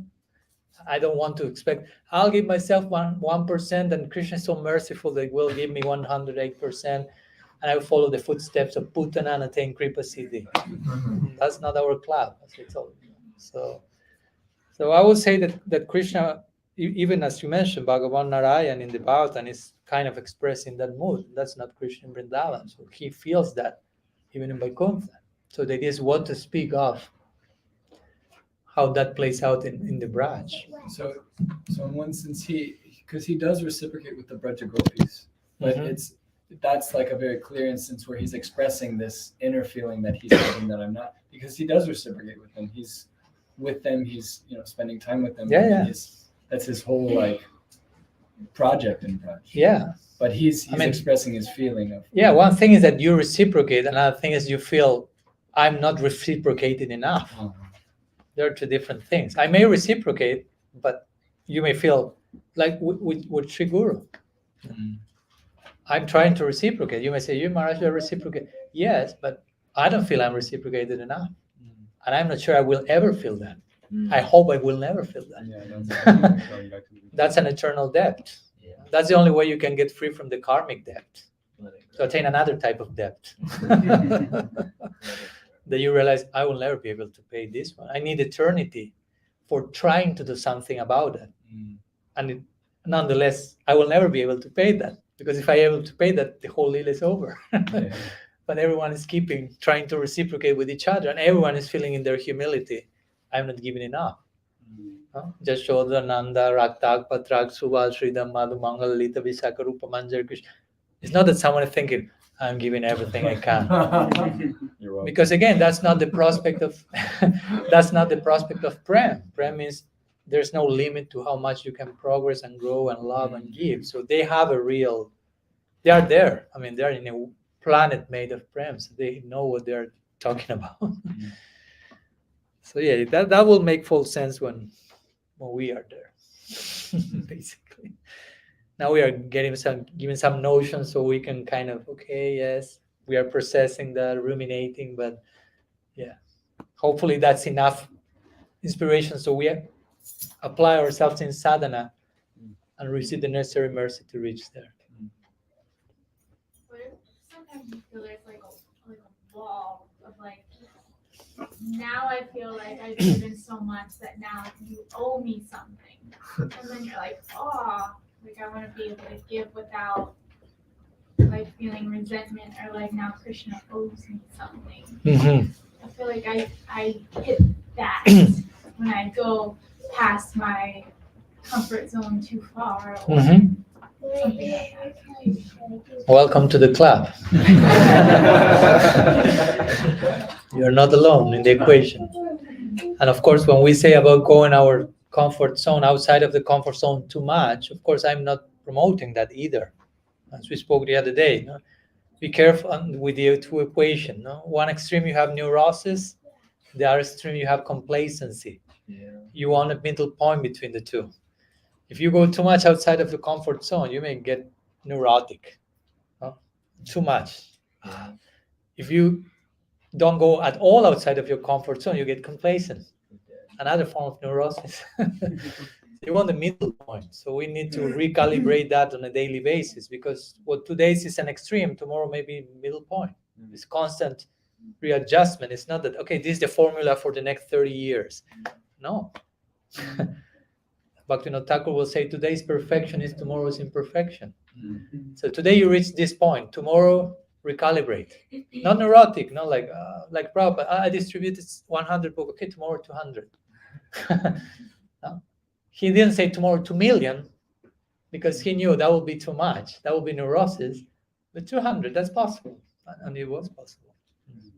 I don't want to expect I'll give myself 1%, and Krishna is so merciful that will give me 108%, and I will follow the footsteps of Putana and attain Kripa Siddhi. That's not our club, as I told you. So I would say that Krishna, even as you mentioned, Bhagavan Narayan in the Bhagavatam is kind of expressing that mood. That's not Krishna in Vrindavan. So he feels that even in Vaikuntha. So that is what to speak of, how that plays out in the Braj. So in one sense, because he does reciprocate with the Braja Gopis, but that's like a very clear instance where he's expressing this inner feeling that he's having that I'm not, because he does reciprocate with them. He's with them. He's spending time with them. Yeah. That's his whole like project in Braj. Yeah. But he's expressing his feeling of. Yeah. One thing is that you reciprocate. Another thing is you feel I'm not reciprocating enough. There are two different things. I may reciprocate, but you may feel like with Sri Guru. I'm trying to reciprocate. You may say, you Maharaj, you reciprocate. Yes, but I don't feel I'm reciprocated enough. And I'm not sure I will ever feel that. I hope I will never feel that. That's an eternal debt. Yeah. That's the only way you can get free from the karmic debt. To attain another type of debt. That you realize, I will never be able to pay this one. I need eternity for trying to do something about it. And nonetheless, I will never be able to pay that. Because if I'm able to pay that, the whole Lila is over. But everyone is trying to reciprocate with each other. And everyone is feeling in their humility, I'm not giving enough. Jashoda, Nanda, Raktak, Patrak, Subal, Sridham, Madhu, Mangalacarana, Visakha, Rupa, Manjari, Krishna. It's not that someone is thinking, I'm giving everything I can. Because again, that's not the prospect of Prem. Prem means there's no limit to how much you can progress and grow and love and give. So they are there. I mean, they're in a planet made of Prem, so they know what they're talking about. So yeah, that will make full sense when we are there. Basically. Now we are giving some notions so we can kind of, okay, yes, we are processing that, ruminating, but yeah, hopefully that's enough inspiration so we apply ourselves in sadhana and receive the necessary mercy to reach there. But sometimes you feel there's like a wall of like, now I feel like I've given so much that now you owe me something. And then you're like, oh, like I want to be able to give without like feeling resentment or like now Krishna owes me something. I feel like I hit that when I go past my comfort zone too far or something like that. Welcome to the club. You're not alone in the equation. And of course, when we say about going our comfort zone, outside of the comfort zone too much, of course, I'm not promoting that either. As we spoke the other day, be careful with the two equation. One extreme you have neurosis, the other extreme you have complacency. You want a middle point between the two. If you go too much outside of the comfort zone, you may get neurotic. Too much. If you don't go at all outside of your comfort zone, you get complacent. Another form of neurosis. You want the middle point. So we need to recalibrate that on a daily basis, because what today is an extreme, tomorrow may be middle point. It's constant readjustment. It's not that, okay, this is the formula for the next 30 years. No. Bhaktivinoda Thakur will say, today's perfection is tomorrow's imperfection. So today you reach this point, tomorrow recalibrate. Not neurotic, not like Prabhupada, I distributed 100 books, okay, tomorrow 200. No. He didn't say tomorrow 2 million, because he knew that would be too much. That would be neurosis. But 200, that's possible. And it was possible.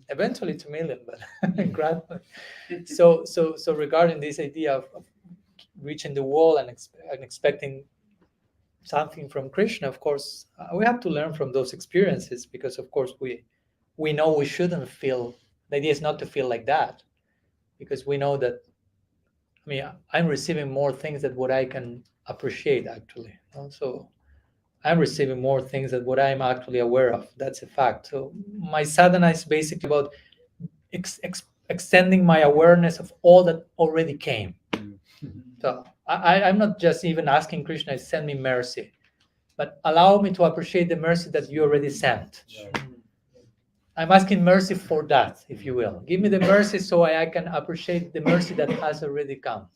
Eventually 2 million, but gradually. So regarding this idea of reaching the wall and expecting something from Krishna, of course, we have to learn from those experiences, because of course we know we shouldn't feel, the idea is not to feel like that, because we know that, I mean, I'm receiving more things than what I can appreciate, actually. So I'm receiving more things than what I'm actually aware of. That's a fact. So my sadhana is basically about extending my awareness of all that already came. So I'm not just even asking Krishna, send me mercy, but allow me to appreciate the mercy that you already sent. I'm asking mercy for that, if you will. Give me the mercy so I can appreciate the mercy that has already come.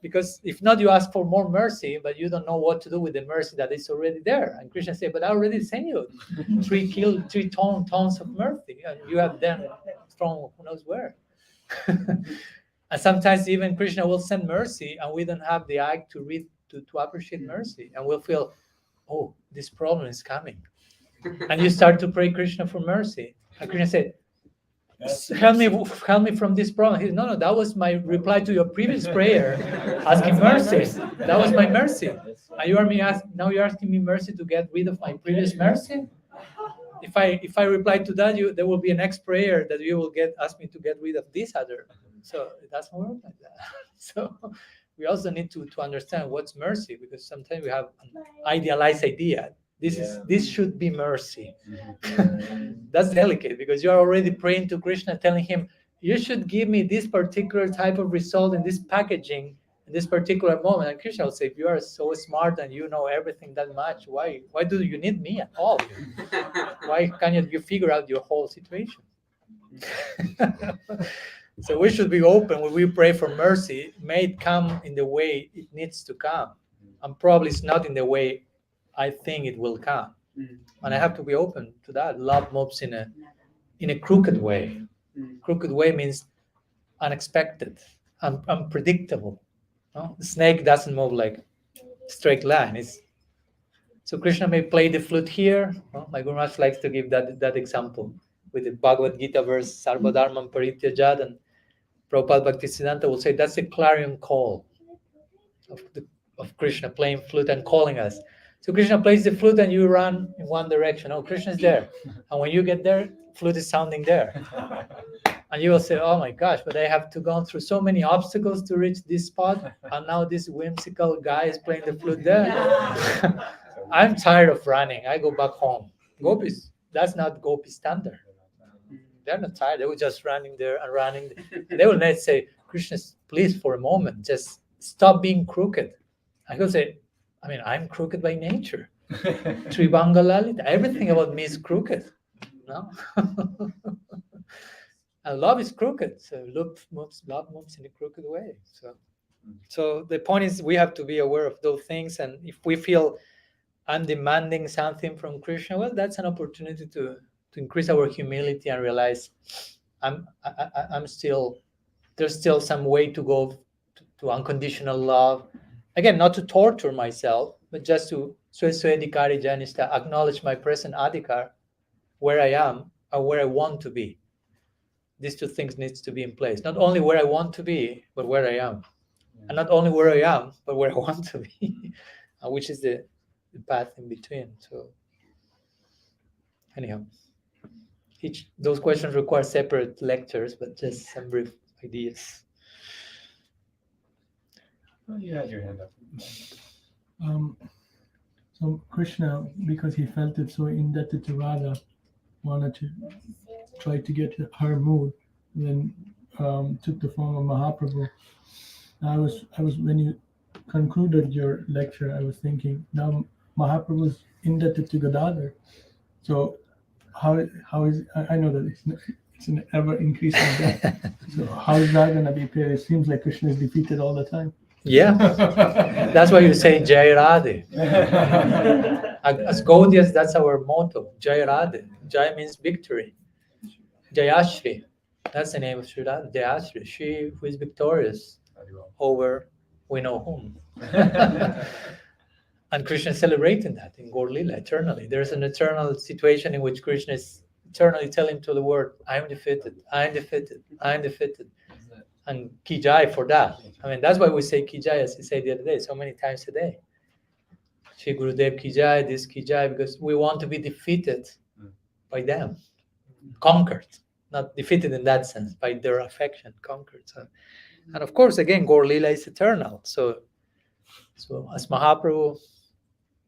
Because if not, you ask for more mercy, but you don't know what to do with the mercy that is already there. And Krishna said, but I already sent you 3 tons of mercy, and you have them thrown who knows where. And sometimes even Krishna will send mercy, and we don't have the eye to read to appreciate mercy, and we'll feel, oh, this problem is coming. And you start to pray Krishna for mercy. And Krishna said, help me from this problem. He said, no, that was my reply to your previous prayer, asking mercy. That was my mercy. And now you're asking me mercy to get rid of my previous mercy? If I reply to that, there will be a next prayer that you will ask me to get rid of this other. So it doesn't work like that. So we also need to understand what's mercy, because sometimes we have an idealized idea. This should be mercy. That's delicate, because you're already praying to Krishna, telling him, you should give me this particular type of result in this packaging in this particular moment. And Krishna will say, if you are so smart and you know everything that much, why do you need me at all? Why can't you figure out your whole situation? So we should be open when we pray for mercy. May it come in the way it needs to come, and probably it's not in the way I think it will come. And I have to be open to that. Love moves in a crooked way. Crooked way means unexpected, unpredictable. No? The snake doesn't move like straight line. So Krishna may play the flute here. My Guru Maharaj likes to give that example with the Bhagavad Gita verse, Sarva Dharmam Parityajad, and Prabhupada Bhaktisiddhanta will say that's a clarion call of Krishna playing flute and calling us. So Krishna plays the flute and you run in one direction. Oh, Krishna's there. And when you get there, flute is sounding there. And you will say, oh my gosh, but I have to go through so many obstacles to reach this spot. And now this whimsical guy is playing the flute there. I'm tired of running. I go back home. Gopis, that's not Gopi standard. They're not tired. They were just running there and running. And they will not say, Krishna, please, for a moment, just stop being crooked. I will say, I mean, I'm crooked by nature. Mangalacarana, everything about me is crooked. No? And love is crooked. So love moves in a crooked way. So the point is, we have to be aware of those things. And if we feel I'm demanding something from Krishna, well, that's an opportunity to increase our humility and realize there's still some way to go to unconditional love. Again, not to torture myself, but just to acknowledge my present adhikar, where I am and where I want to be. These two things needs to be in place. Not only where I want to be, but where I am. And not only where I am, but where I want to be, which is the path in between. So anyhow, those questions require separate lectures, but just some brief ideas. You had your hand up. So Krishna, because he felt it so indebted to Radha, wanted to try to get her mood, then took the form of Mahaprabhu. I was when you concluded your lecture, I was thinking, now Mahaprabhu is indebted to Gadadhar. So how is I know that it's an ever increasing debt. So how is that going to be paid? It seems like Krishna is defeated all the time. Yeah, that's why you say Jai Radhe. As Gaudias, that's our motto, Jai Radhe. Jai means victory. Jayashri, that's the name of Sri Radha, Jayashri, she who is victorious over we know whom. And Krishna is celebrating that in Gaura-Lila eternally. There's an eternal situation in which Krishna is eternally telling to the world, I am defeated, I am defeated, I am defeated. And Ki Jai for that. I mean, that's why we say Ki Jai, as we said the other day, so many times a day. Shri Gurudev Ki Jai, this Ki Jai, because we want to be defeated by them, conquered. not defeated in that sense, by their affection conquered. So, and of course, again, Gaura-Lila is eternal. So as Mahaprabhu,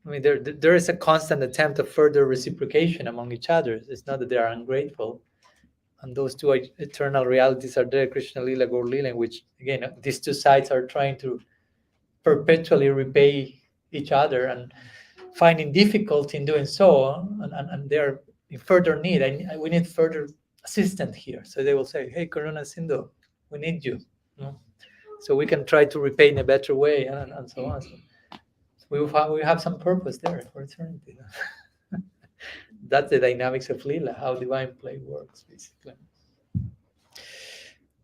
I mean, there is a constant attempt of further reciprocation among each other. It's not that they are ungrateful. And those two eternal realities are there, Krishna Lila, Gaura-Lila, in which, again, these two sides are trying to perpetually repay each other and finding difficulty in doing so. And they're in further need. We need further assistance here. So they will say, hey, Karuna Sindhu, we need you. So we can try to repay in a better way, and so on. So we have some purpose there for eternity. That's the dynamics of Lila, how divine play works, basically.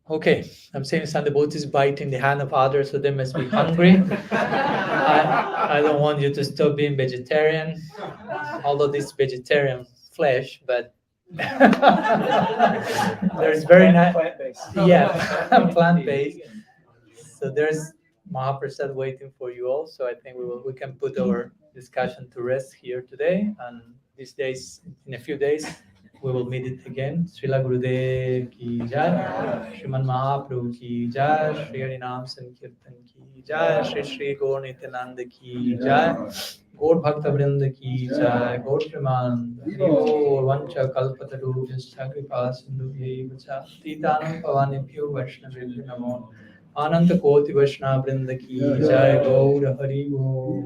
Okay, I'm saying some devotees biting the hand of others, so they must be hungry. I don't want you to stop being vegetarian, although this is vegetarian flesh, but there's very nice, plant-based. So there's Mahaprasad waiting for you all. So I think we can put our discussion to rest here today, and these days, in a few days, we will meet it again. Srila Gurudev ki jai, Shriman Mahaprabhu ki jai, Shri Harinam Sankirtan ki jai, Shri Gaur Nityananda ki jai, Gaur Bhakta Vrinda ki jai, Gaur Shriman Gaur Vancha Kalpatarubyascha Kripa Sindhu Bhyevacha Titanam Pavanebhyo Vaishnavebhyo Namo Ananta Koti Vaishnava Vrinda ki jai, Gaur Hari Gaur.